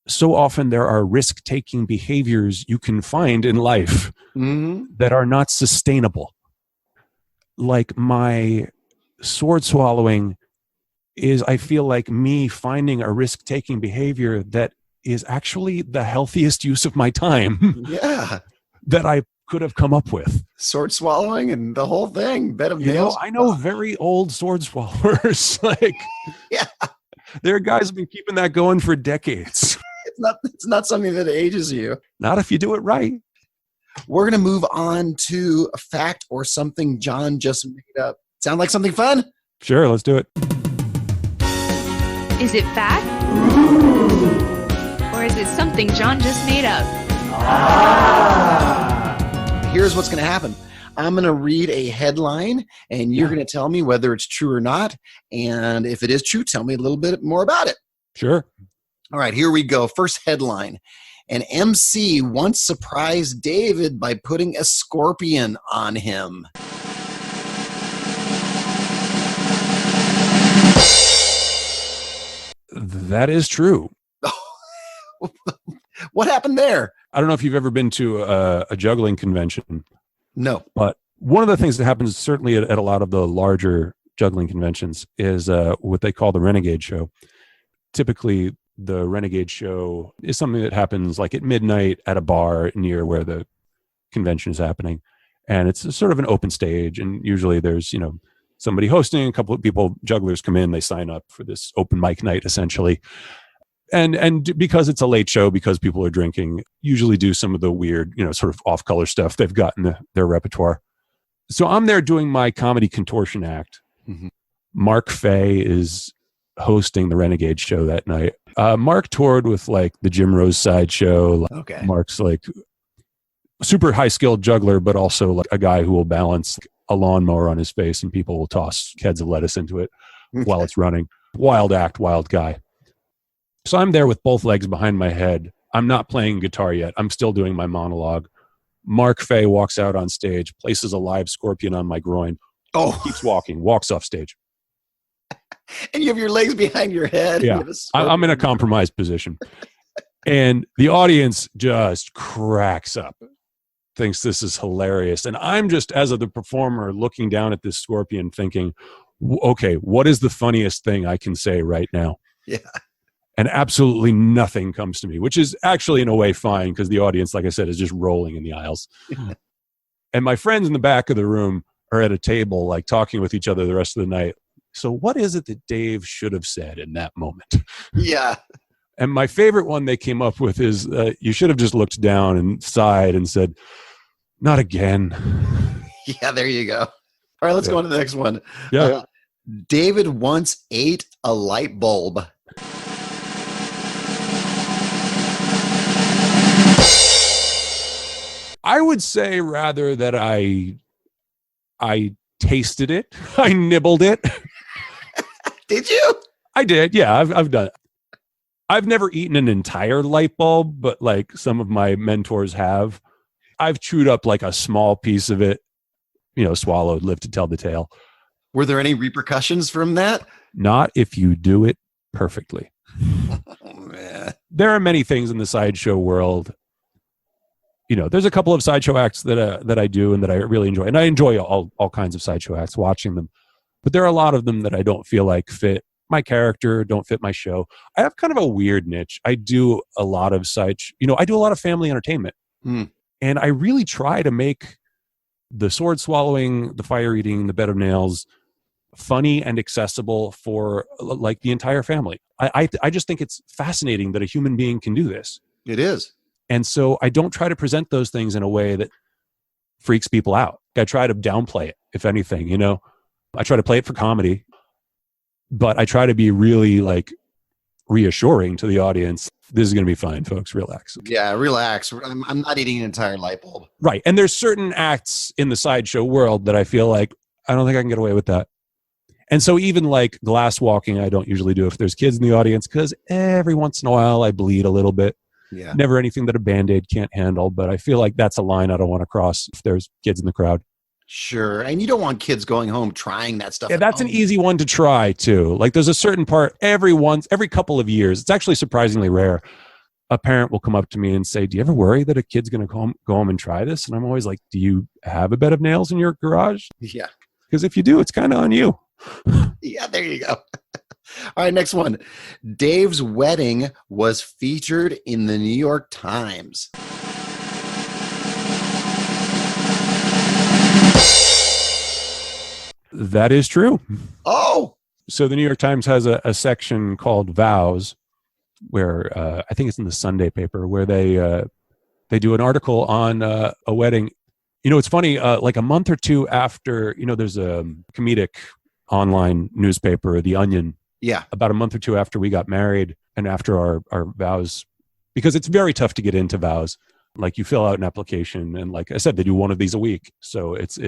so often there are risk-taking behaviors you can find in life that are not sustainable. Like my sword swallowing is, I feel like me finding a risk-taking behavior that is actually the healthiest use of my time. Yeah. That I could have come up with. Sword swallowing and the whole thing. Bed of nails. I know very old sword swallowers. Yeah. There are guys who've been keeping that going for decades. It's not something that ages you. Not if you do it right. We're going to move on to a fact or something John just made up. Sound like something fun? Sure, let's do it. Is it fact? Or is it something John just made up? Here's what's going to happen. I'm going to read a headline, and you're going to tell me whether it's true or not. And if it is true, tell me a little bit more about it. Sure. All right, here we go. First headline. An MC once surprised David by putting a scorpion on him. That is true. What happened there? I don't know if you've ever been to a juggling convention. No. But one of the things that happens certainly at a lot of the larger juggling conventions is what they call the Renegade Show. Typically, the Renegade Show is something that happens like at midnight at a bar near where the convention is happening. And it's sort of an open stage. And usually there's, somebody hosting, a couple of people, jugglers come in, they sign up for this open mic night, essentially. And because it's a late show, because people are drinking, usually do some of the weird, sort of off-color stuff they've got in their repertoire. So I'm there doing my comedy contortion act. Mm-hmm. Mark Fay is hosting the Renegade Show that night. Mark toured with like the Jim Rose Sideshow. Okay. Mark's like super high-skilled juggler, but also like a guy who will balance a lawnmower on his face and people will toss heads of lettuce into it while it's running. Wild act, wild guy. So I'm there with both legs behind my head. I'm not playing guitar yet. I'm still doing my monologue. Mark Fay walks out on stage, places a live scorpion on my groin. Oh, keeps walking, walks off stage. And you have your legs behind your head. Yeah, I'm in a compromised position. And the audience just cracks up, thinks this is hilarious. And I'm just, as the performer, looking down at this scorpion thinking, okay, what is the funniest thing I can say right now? Yeah. And absolutely nothing comes to me, which is actually in a way fine because the audience, like I said, is just rolling in the aisles. And my friends in the back of the room are at a table, like talking with each other the rest of the night. So what is it that Dave should have said in that moment? Yeah. And my favorite one they came up with is, you should have just looked down and sighed and said, not again. Yeah, there you go. All right, let's go on to the next one. Yeah. David once ate a light bulb. I would say rather that I tasted it. I nibbled it. Did you? I did. Yeah, I've done it. I've never eaten an entire light bulb, but like some of my mentors have. I've chewed up like a small piece of it, swallowed, lived to tell the tale. Were there any repercussions from that? Not if you do it perfectly. Oh, man. There are many things in the sideshow world. There's a couple of sideshow acts that I do and that I really enjoy. And I enjoy all kinds of sideshow acts, watching them. But there are a lot of them that I don't feel like fit my character, don't fit my show. I have kind of a weird niche. I do a lot of I do a lot of family entertainment. Mm. And I really try to make the sword swallowing, the fire eating, the bed of nails funny and accessible for like the entire family. I just think it's fascinating that a human being can do this. It is. And so I don't try to present those things in a way that freaks people out. I try to downplay it, if anything, I try to play it for comedy, but I try to be really like reassuring to the audience. This is going to be fine, folks. Relax. Yeah, relax. I'm not eating an entire light bulb. Right. And there's certain acts in the sideshow world that I feel like I don't think I can get away with that. And so even like glass walking, I don't usually do if there's kids in the audience, because every once in a while I bleed a little bit. Yeah. Never anything that a Band-Aid can't handle, but I feel like that's a line I don't want to cross if there's kids in the crowd. Sure. And you don't want kids going home trying that stuff. Yeah, that's an easy one to try too. Like there's a certain part every couple of years. It's actually surprisingly rare. A parent will come up to me and say, do you ever worry that a kid's going to go home and try this? And I'm always like, do you have a bed of nails in your garage? Yeah. Because if you do, it's kind of on you. Yeah, there you go. All right, next one. Dave's wedding was featured in the New York Times. That is true. Oh! So the New York Times has a section called Vows, where I think it's in the Sunday paper, where they do an article on a wedding. It's funny, like a month or two after, there's a comedic online newspaper, The Onion. Yeah. About a month or two after we got married and after our vows, because it's very tough to get into vows. Like you fill out an application and like I said, they do one of these a week. So it's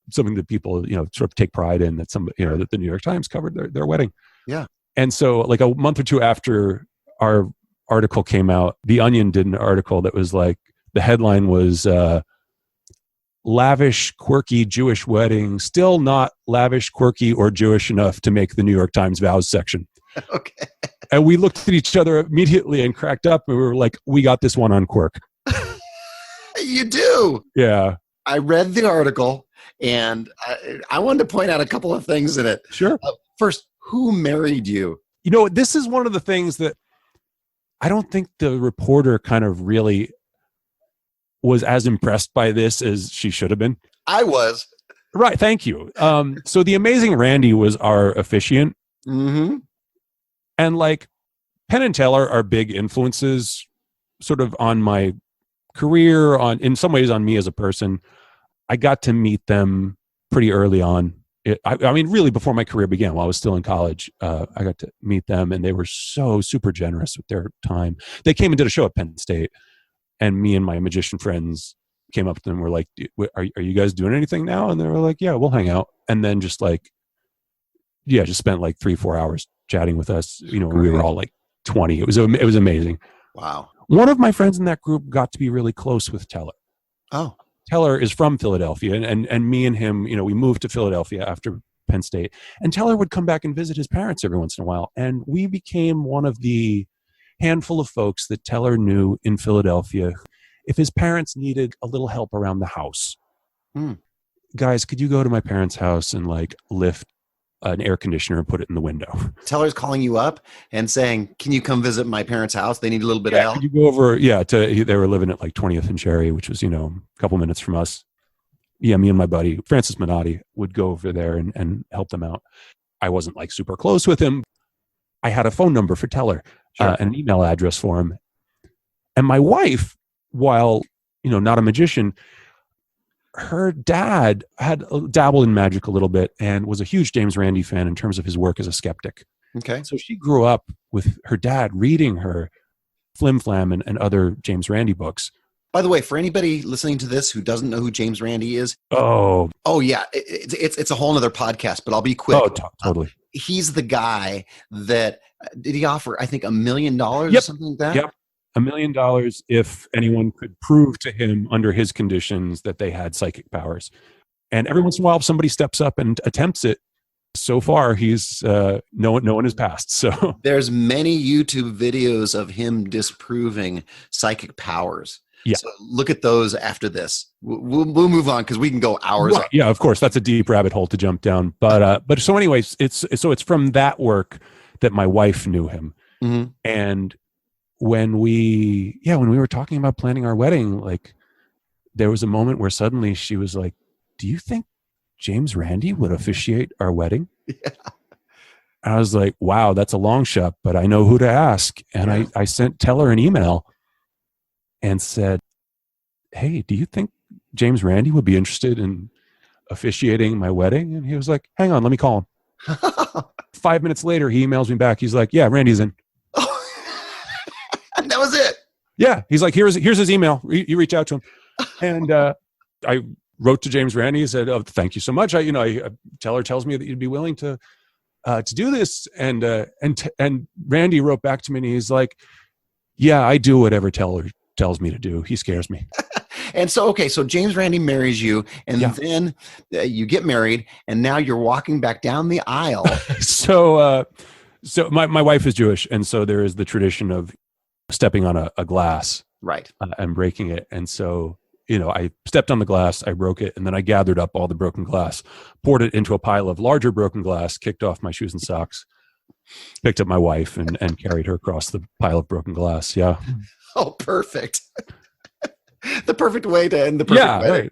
something that people, sort of take pride in, that that the New York Times covered their wedding. Yeah. And so like a month or two after our article came out, The Onion did an article that was like, the headline was, lavish, quirky Jewish wedding, still not lavish, quirky, or Jewish enough to make the New York Times vows section. Okay. And we looked at each other immediately and cracked up. And we were like, we got this one on quirk. You do? Yeah. I read the article and I wanted to point out a couple of things in it. Sure. First, who married you? This is one of the things that I don't think the reporter kind of really was as impressed by this as she should have been. I was. Right. Thank you. So the amazing Randy was our officiant. Mm-hmm. And like Penn and Teller are big influences sort of on my career, in some ways on me as a person. I got to meet them pretty early on. I mean, really before my career began, while I was still in college, I got to meet them and they were so super generous with their time. They came and did a show at Penn State. And me and my magician friends came up to them and were like, are you guys doing anything now? And they were like, yeah, we'll hang out. And then just spent like 3-4 hours chatting with us. We were all like 20. It was amazing. Wow. One of my friends in that group got to be really close with Teller. Oh. Teller is from Philadelphia. And me and him, we moved to Philadelphia after Penn State. And Teller would come back and visit his parents every once in a while. And we became one of the handful of folks that Teller knew in Philadelphia. If his parents needed a little help around the house, guys, could you go to my parents' house and like lift an air conditioner and put it in the window. Teller's calling you up and saying, can you come visit my parents' house? They need a little bit of help. Could you go over, they were living at like 20th and Cherry, which was, a couple minutes from us. Yeah, me and my buddy, Francis Minotti, would go over there and help them out. I wasn't like super close with him. I had a phone number for Teller, and an email address for him. And my wife, while, not a magician, her dad had dabbled in magic a little bit and was a huge James Randi fan in terms of his work as a skeptic. Okay. So she grew up with her dad reading her Flim Flam and other James Randi books. By the way, for anybody listening to this who doesn't know who James Randi is. Oh yeah. It's a whole nother podcast, but I'll be quick. Oh, totally. He's the guy that, did he offer, I think, $1 million or something like that? Yep. $1 million if anyone could prove to him under his conditions that they had psychic powers. And every once in a while, somebody steps up and attempts it. So far, he's no one has passed. So there's many YouTube videos of him disproving psychic powers. Yeah. So look at those after this. We'll move on because we can go hours. Right. Yeah, of course. That's a deep rabbit hole to jump down. But so anyways, it's from that work that my wife knew him. Mm-hmm. And when we were talking about planning our wedding, like there was a moment where suddenly she was like, do you think James Randi would officiate our wedding? Yeah. And I was like, wow, that's a long shot, but I know who to ask. And I sent Teller an email and said, hey, do you think James Randi would be interested in officiating my wedding? And he was like, hang on, let me call him. 5 minutes later, he emails me back. He's like, yeah, Randy's in. And that was it. Yeah. He's like, here's his email. You reach out to him. And I wrote to James Randi and said, oh, thank you so much. Teller tells me that you'd be willing to do this. And Randy wrote back to me and he's like, yeah, I do whatever Teller tells me to do. He scares me. And so, okay, so James Randi marries you, and then you get married, and now you're walking back down the aisle. So my wife is Jewish, and so there is the tradition of stepping on a glass, right, and breaking it. And so, I stepped on the glass, I broke it, and then I gathered up all the broken glass, poured it into a pile of larger broken glass, kicked off my shoes and socks, picked up my wife, and carried her across the pile of broken glass. Yeah. Oh, perfect. The perfect way to end the perfect wedding.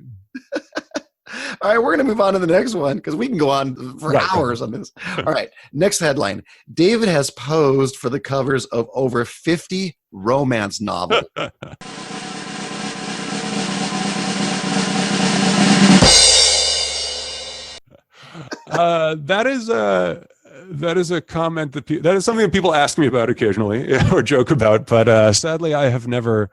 Right. All right, we're going to move on to the next one because we can go on for hours on this. All right, next headline. David has posed for the covers of over 50 romance novels. That is a comment that is something that people ask me about occasionally or joke about, but sadly I have never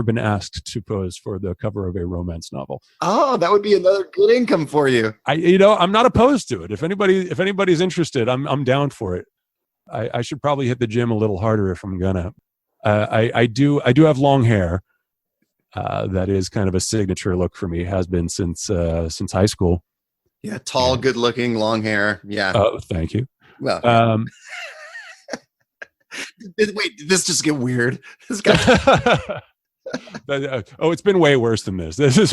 been asked to pose for the cover of a romance novel. Oh, that would be another good income for you. I'm not opposed to it. If anybody's interested, I'm down for it. I should probably hit the gym a little harder if I'm gonna. I do have long hair. That is kind of a signature look for me. It has been since high school. Yeah, tall, good-looking, long hair. Yeah. Oh, thank you. Well, wait, did this just get weird? This guy. It's been way worse than this. This is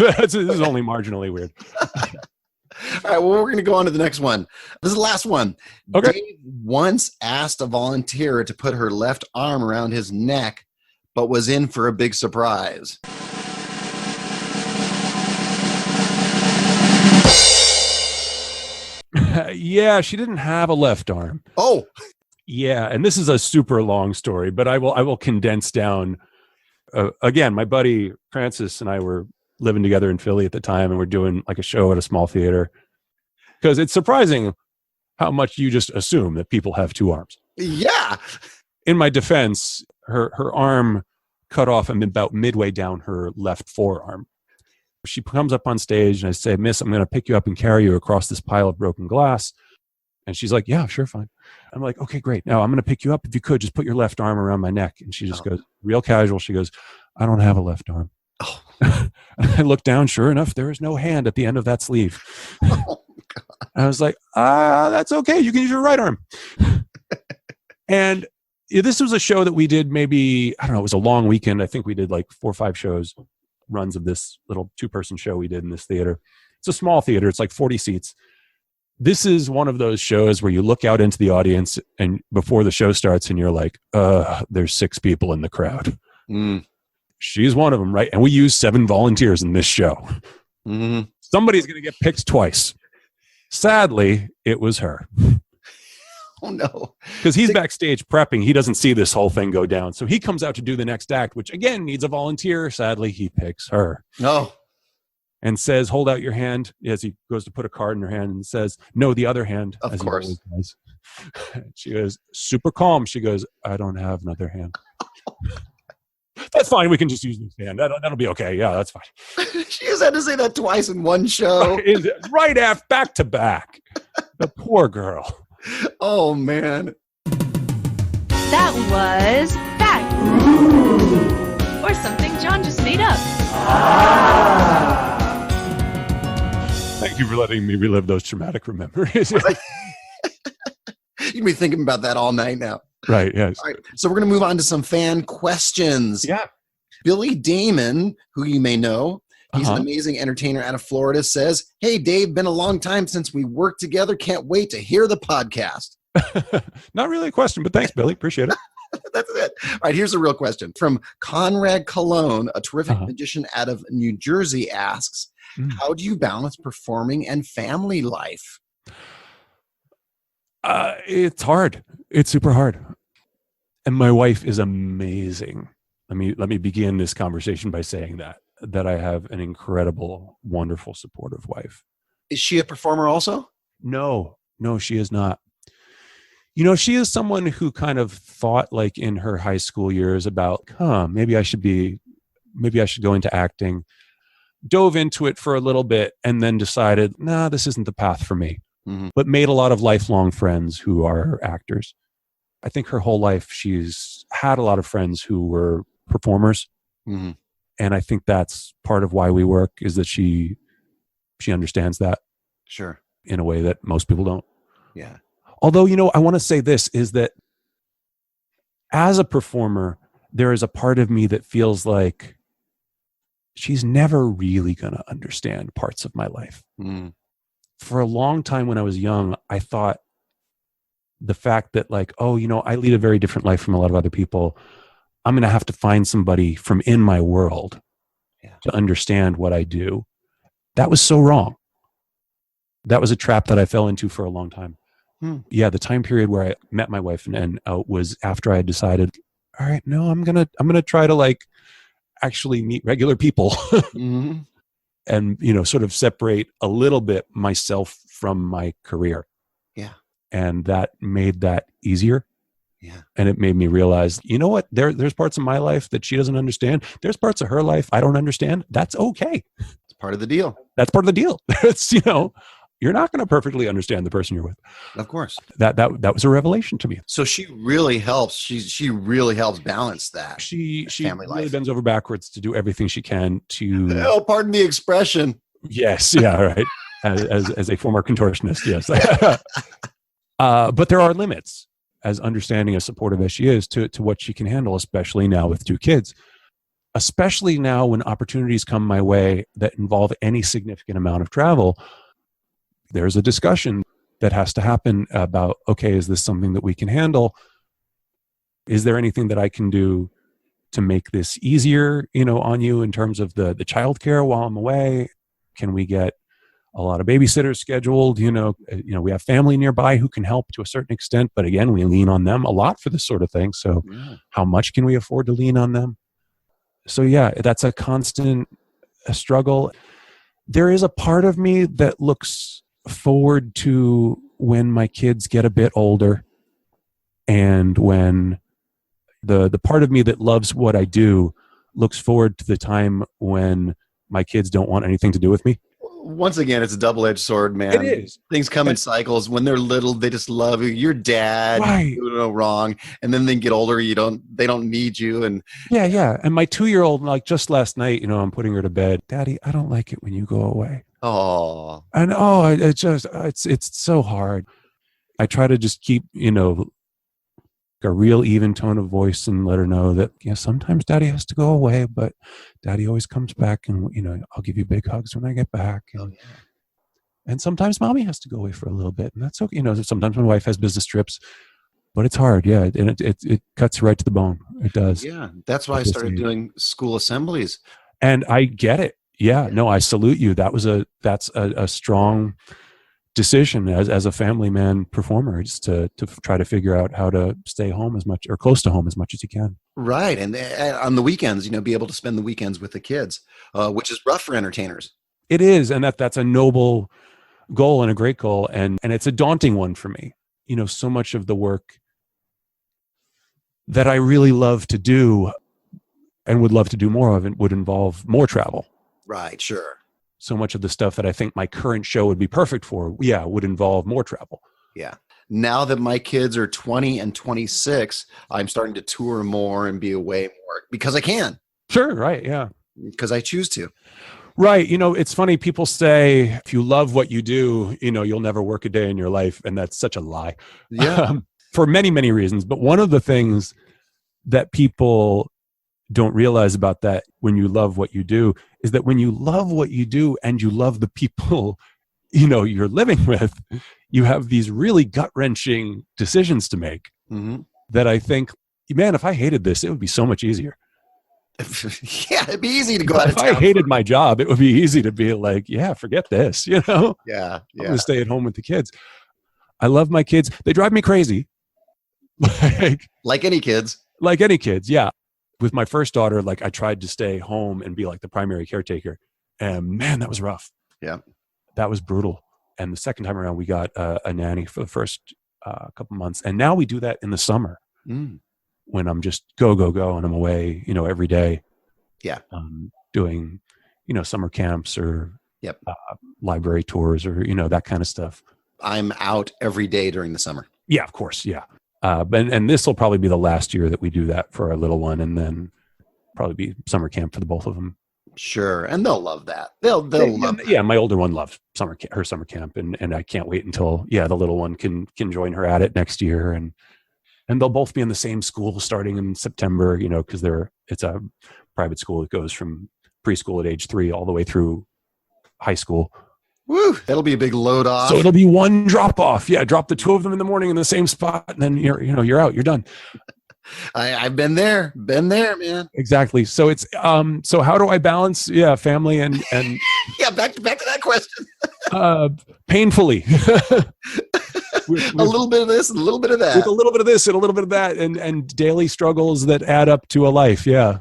only marginally weird. All right, well, we're going to go on to the next one. This is the last one. Okay. Dave once asked a volunteer to put her left arm around his neck, but was in for a big surprise. Yeah, she didn't have a left arm. Oh, yeah, and this is a super long story, but I will condense down. Again, my buddy Francis and I were living together in Philly at the time, and we're doing like a show at a small theater. Because it's surprising how much you just assume that people have two arms. Yeah. In my defense, her arm cut off about midway down her left forearm. She comes up on stage and I say, Miss, I'm going to pick you up and carry you across this pile of broken glass. And she's like, yeah, sure, fine. I'm like, okay, great. Now I'm going to pick you up. If you could, just put your left arm around my neck. And she just goes, real casual. She goes, I don't have a left arm. Oh. I looked down. Sure enough, there is no hand at the end of that sleeve. Oh, God. I was like, that's okay. You can use your right arm. And this was a show that we did maybe, I don't know, it was a long weekend. I think we did like 4 or 5 shows, runs of this little 2-person show we did in this theater. It's a small theater. It's like 40 seats. This is one of those shows where you look out into the audience and before the show starts and you're like, there's 6 people in the crowd. She's one of them, right? And we use 7 volunteers in this show. Somebody's going to get picked twice. Sadly, it was her. Oh, no. Because he's backstage prepping. He doesn't see this whole thing go down. So he comes out to do the next act, which again needs a volunteer. Sadly, he picks her. No. And says, hold out your hand as he goes to put a card in her hand and says, no, the other hand. Of course. She goes, super calm. She goes, I don't have another hand. That's fine. We can just use this hand. That'll be okay. Yeah, that's fine. She just had to say that twice in one show. Right after, back to back. The poor girl. Oh, man. That was fact. Or something John just made up. Thank you for letting me relive those traumatic memories. You'd be thinking about that all night now. Right, yes. All right, so we're going to move on to some fan questions. Yeah. Billy Damon, who you may know, he's an amazing entertainer out of Florida, says, hey, Dave, been a long time since we worked together. Can't wait to hear the podcast. Not really a question, but thanks, Billy. Appreciate it. That's it. All right, here's a real question. From Conrad Cologne, a terrific magician out of New Jersey, asks, how do you balance performing and family life? It's hard. It's super hard. And my wife is amazing. Let me begin this conversation by saying that I have an incredible, wonderful, supportive wife. Is she a performer also? No, she is not. She is someone who kind of thought like in her high school years about, maybe I should go into acting, dove into it for a little bit and then decided, nah, this isn't the path for me, but made a lot of lifelong friends who are actors. I think her whole life, she's had a lot of friends who were performers. And I think that's part of why we work is that she understands that. Sure. In a way that most people don't. Yeah. Although, I want to say this is that as a performer, there is a part of me that feels like she's never really going to understand parts of my life. For a long time when I was young, I thought the fact that like, I lead a very different life from a lot of other people. I'm going to have to find somebody from in my world to understand what I do. That was so wrong. That was a trap that I fell into for a long time. Yeah, the time period where I met my wife and was after I had decided, all right, no, I'm gonna try to like actually meet regular people and sort of separate a little bit myself from my career. Yeah, and that made that easier. Yeah, and it made me realize, you know what? There's parts of my life that she doesn't understand. There's parts of her life I don't understand. That's okay. It's part of the deal. That's part of the deal. It's you're not going to perfectly understand the person you're with. Of course. That was a revelation to me. So she really helps. She really helps balance that. She family really life. bends over backwards to do everything she can to. Oh, pardon the expression. Yes. Yeah. Right. As a former contortionist. Yes. But there are limits, as understanding as supportive as she is to what she can handle, especially now with 2 kids. Especially now when opportunities come my way that involve any significant amount of travel. There's a discussion that has to happen about, okay, is this something that we can handle? Is there anything that I can do to make this easier, on you in terms of the childcare while I'm away? Can we get a lot of babysitters scheduled? We have family nearby who can help to a certain extent, but again, we lean on them a lot for this sort of thing. So how much can we afford to lean on them? So yeah, that's a constant struggle. There is a part of me that looks forward to when my kids get a bit older and when the part of me that loves what I do looks forward to the time when my kids don't want anything to do with me. Once again, it's a double-edged sword, man. It is. Things come in cycles. When they're little, they just love you. Your dad, right. You do no wrong. And then they get older, they don't need you. And yeah. And my 2-year-old, like just last night, I'm putting her to bed. Daddy, I don't like it when you go away. Oh. And it's so hard. I try to just keep, a real even tone of voice and let her know that, sometimes Daddy has to go away, but Daddy always comes back and, I'll give you big hugs when I get back. And, And sometimes mommy has to go away for a little bit, and that's okay. Sometimes my wife has business trips, but it's hard. Yeah. And it cuts right to the bone. It does. Yeah. That's why I started doing school assemblies. And I get it. Yeah. No, I salute you. That's a strong decision as a family man performer, just to try to figure out how to stay home as much or close to home as much as you can. Right. And on the weekends, be able to spend the weekends with the kids, which is rough for entertainers. It is. And that's a noble goal and a great goal. And it's a daunting one for me. So much of the work that I really love to do and would love to do more of it would involve more travel. Right. Sure. So much of the stuff that I think my current show would be perfect for, would involve more travel. Yeah. Now that my kids are 20 and 26, I'm starting to tour more and be away more because I can. Sure. Right. Yeah. Because I choose to. Right. It's funny. People say, if you love what you do, you'll never work a day in your life. And that's such a lie. Yeah. For many, many reasons. But one of the things that people don't realize about that when you love what you do is that when you love what you do and you love the people, you're living with, you have these really gut-wrenching decisions to make that I think, man, if I hated this, it would be so much easier. Yeah, it'd be easy to go out of town. If I hated my job, it would be easy to be like, yeah, forget this, Yeah. I'm going to stay at home with the kids. I love my kids. They drive me crazy. Like any kids. Like any kids, yeah. With my first daughter, I tried to stay home and be like the primary caretaker. And man, that was rough. Yeah. That was brutal. And the second time around, we got a nanny for the first couple months. And now we do that in the summer when I'm just go, and I'm away, every day. Yeah. Doing, summer camps or library tours or, that kind of stuff. I'm out every day during the summer. Yeah, of course. Yeah. And this will probably be the last year that we do that for our little one, and then probably be summer camp for the both of them. Sure, and they'll love that. They'll love that. Yeah, my older one loves her summer camp, and I can't wait until the little one can join her at it next year, and they'll both be in the same school starting in September. Because it's a private school that goes from preschool at age 3 all the way through high school. Woo! That'll be a big load off. So it'll be one drop off. Yeah, drop the 2 of them in the morning in the same spot, and then you're out. You're done. I've been there, man. Exactly. So it's so how do I balance family and yeah, back to that question. Painfully. with a little bit of this and a little bit of that. With a little bit of this and a little bit of that, and daily struggles that add up to a life. Yeah.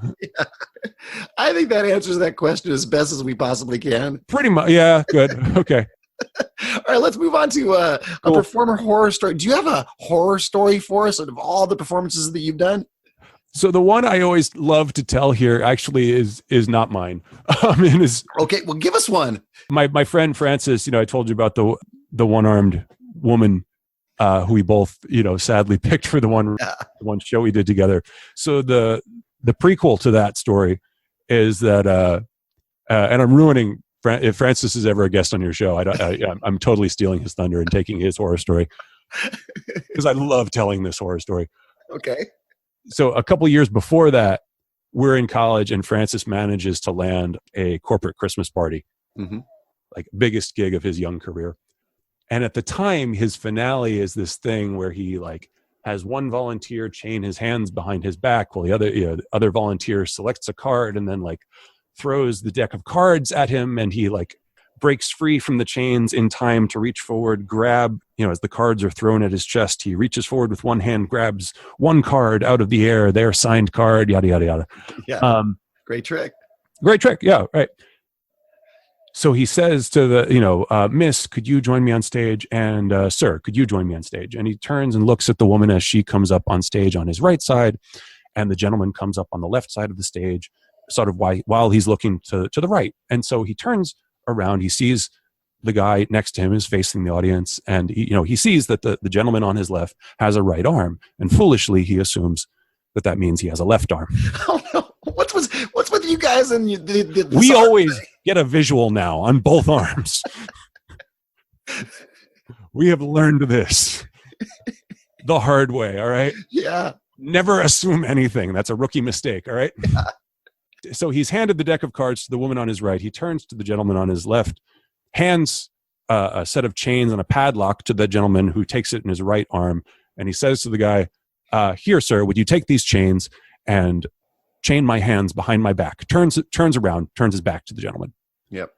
I think that answers that question as best as we possibly can. Pretty much. Yeah. Good. Okay. All right, let's move on to a performer horror story. Do you have a horror story for us out of all the performances that you've done? So the one I always love to tell here actually is not mine. Okay, well, give us one. My friend Francis, I told you about the one-armed woman who we both, sadly picked for the one show we did together. So the prequel to that story is that, and I'm ruining. If Francis is ever a guest on your show, I'm totally stealing his thunder and taking his horror story because I love telling this horror story. Okay. So a couple of years before that, we're in college and Francis manages to land a corporate Christmas party, like biggest gig of his young career. And at the time, his finale is this thing where he has one volunteer chain his hands behind his back while the other volunteer selects a card and then throws the deck of cards at him, and he breaks free from the chains in time to reach forward, grab, as the cards are thrown at his chest, he reaches forward with one hand, grabs one card out of the air, their signed card, yada, yada, yada. Yeah. Great trick. Great trick. Yeah. Right. So he says to the, Miss, could you join me on stage? And Sir, could you join me on stage? And he turns and looks at the woman as she comes up on stage on his right side, and the gentleman comes up on the left side of the stage, sort of while he's looking to the right. And so he turns around, he sees the guy next to him is facing the audience, and he sees that the gentleman on his left has a right arm, and foolishly he assumes that means he has a left arm. Oh no. What's with you guys and the we always get a visual now on both arms. We have learned this the hard way, all right? Yeah. Never assume anything. That's a rookie mistake, all right? Yeah. So he's handed the deck of cards to the woman on his right. He turns to the gentleman on his left, hands a set of chains and a padlock to the gentleman who takes it in his right arm. And he says to the guy, here, sir, would you take these chains and chain my hands behind my back? Turns around, turns his back to the gentleman. Yep.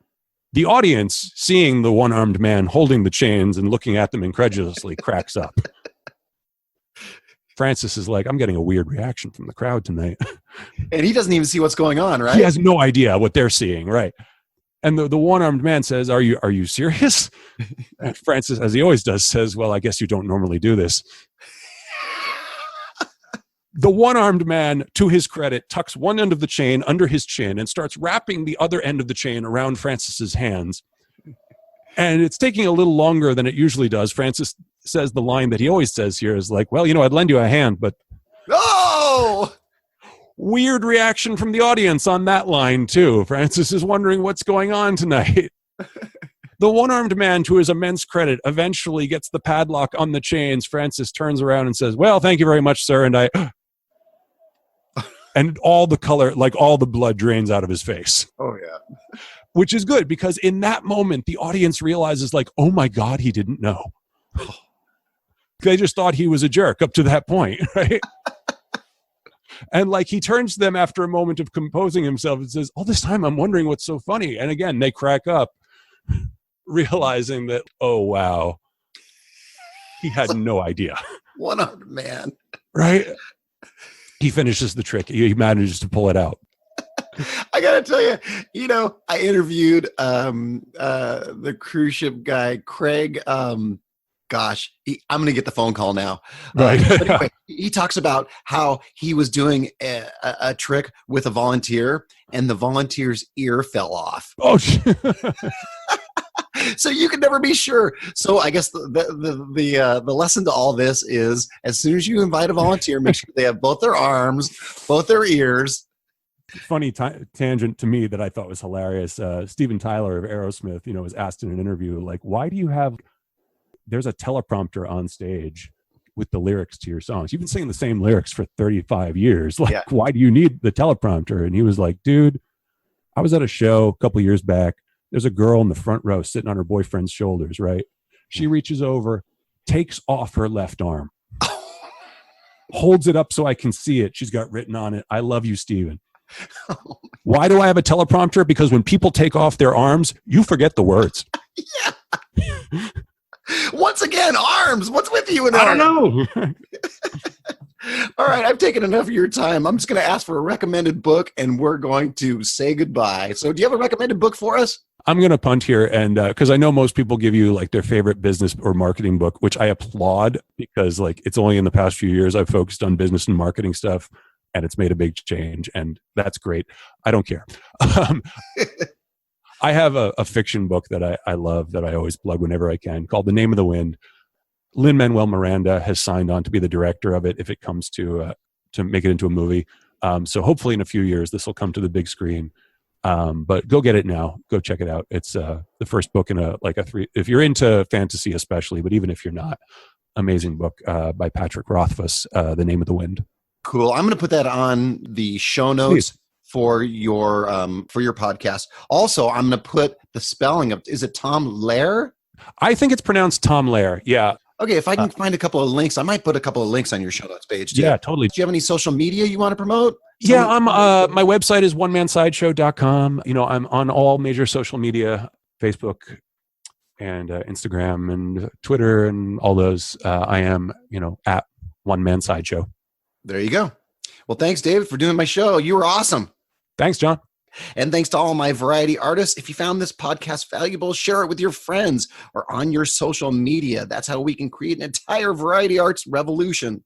The audience, seeing the one-armed man holding the chains and looking at them incredulously, cracks up. Francis is like, I'm getting a weird reaction from the crowd tonight. And he doesn't even see what's going on, right? He has no idea what they're seeing, right? And the one-armed man says, are you serious? And Francis, as he always does, says, well, I guess you don't normally do this. The one-armed man, to his credit, tucks one end of the chain under his chin and starts wrapping the other end of the chain around Francis's hands. And it's taking a little longer than it usually does. Francis says the line that he always says here is like, well, I'd lend you a hand, but... Oh! Weird reaction from the audience on that line, too. Francis is wondering what's going on tonight. The one-armed man, to his immense credit, eventually gets the padlock on the chains. Francis turns around and says, well, thank you very much, sir. And and all the color, like all the blood drains out of his face. Oh, yeah. Which is good, because in that moment, the audience realizes, like, oh my God, he didn't know. They just thought he was a jerk up to that point, right? And like he turns to them after a moment of composing himself and says, all this time I'm wondering what's so funny. And again, they crack up, realizing that, oh, wow, he had no idea. One-armed man. Right? He finishes the trick. He manages to pull it out. I got to tell you, I interviewed the cruise ship guy, Craig. Gosh, I'm going to get the phone call now. Right. But anyway, he talks about how he was doing a trick with a volunteer, and the volunteer's ear fell off. Oh, so you can never be sure. So I guess the lesson to all this is, as soon as you invite a volunteer, make sure they have both their arms, both their ears. Funny tangent to me that I thought was hilarious. Steven Tyler of Aerosmith, was asked in an interview, like, why do you have... There's a teleprompter on stage with the lyrics to your songs. You've been singing the same lyrics for 35 years. Like, Why do you need the teleprompter? And he was like, dude, I was at a show a couple years back. There's a girl in the front row sitting on her boyfriend's shoulders, right? She reaches over, takes off her left arm, holds it up so I can see it. She's got written on it, I love you, Steven. Why do I have a teleprompter? Because when people take off their arms, you forget the words. Yeah. Once again, arms. What's with you and I don't know. All right, I've taken enough of your time. I'm just going to ask for a recommended book, and we're going to say goodbye. So do you have a recommended book for us? I'm going to punt here, and because I know most people give you like their favorite business or marketing book, which I applaud, because like it's only in the past few years I've focused on business and marketing stuff, and it's made a big change, and that's great. I don't care. I have a fiction book that I love, that I always plug whenever I can, called The Name of the Wind. Lin-Manuel Miranda has signed on to be the director of it if it comes to make it into a movie. So hopefully in a few years, this will come to the big screen. But go get it now. Go check it out. It's the first book in a three, if you're into fantasy especially, but even if you're not, amazing book by Patrick Rothfuss, The Name of the Wind. Cool. I'm going to put that on the show notes. Please. For your podcast. Also, I'm going to put the spelling of, is it Tom Lehrer? I think it's pronounced Tom Lehrer. Yeah. Okay. If I can find a couple of links, I might put a couple of links on your show notes page too. Yeah, totally. Do you have any social media you want to promote? Yeah. My website is onemansideshow.com. I'm on all major social media, Facebook and Instagram and Twitter and all those. I am, at One Man Sideshow. There you go. Well, thanks, David, for doing my show. You were awesome. Thanks, John. And thanks to all my variety artists. If you found this podcast valuable, share it with your friends or on your social media. That's how we can create an entire variety arts revolution.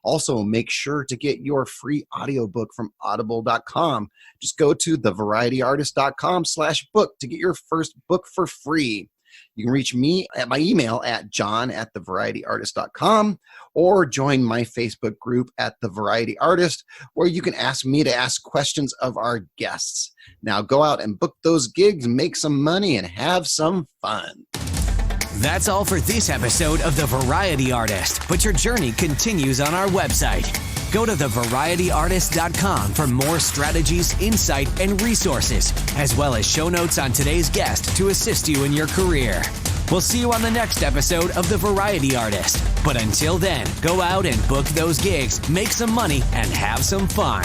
Also, make sure to get your free audiobook from audible.com. Just go to thevarietyartist.com/book to get your first book for free. You can reach me at my email at john@thevarietyartist.com or join my Facebook group at The Variety Artist, where you can ask me to ask questions of our guests. Now go out and book those gigs, make some money, and have some fun. That's all for this episode of The Variety Artist, but your journey continues on our website. Go to thevarietyartist.com for more strategies, insight, and resources, as well as show notes on today's guest to assist you in your career. We'll see you on the next episode of The Variety Artist. But until then, go out and book those gigs, make some money, and have some fun.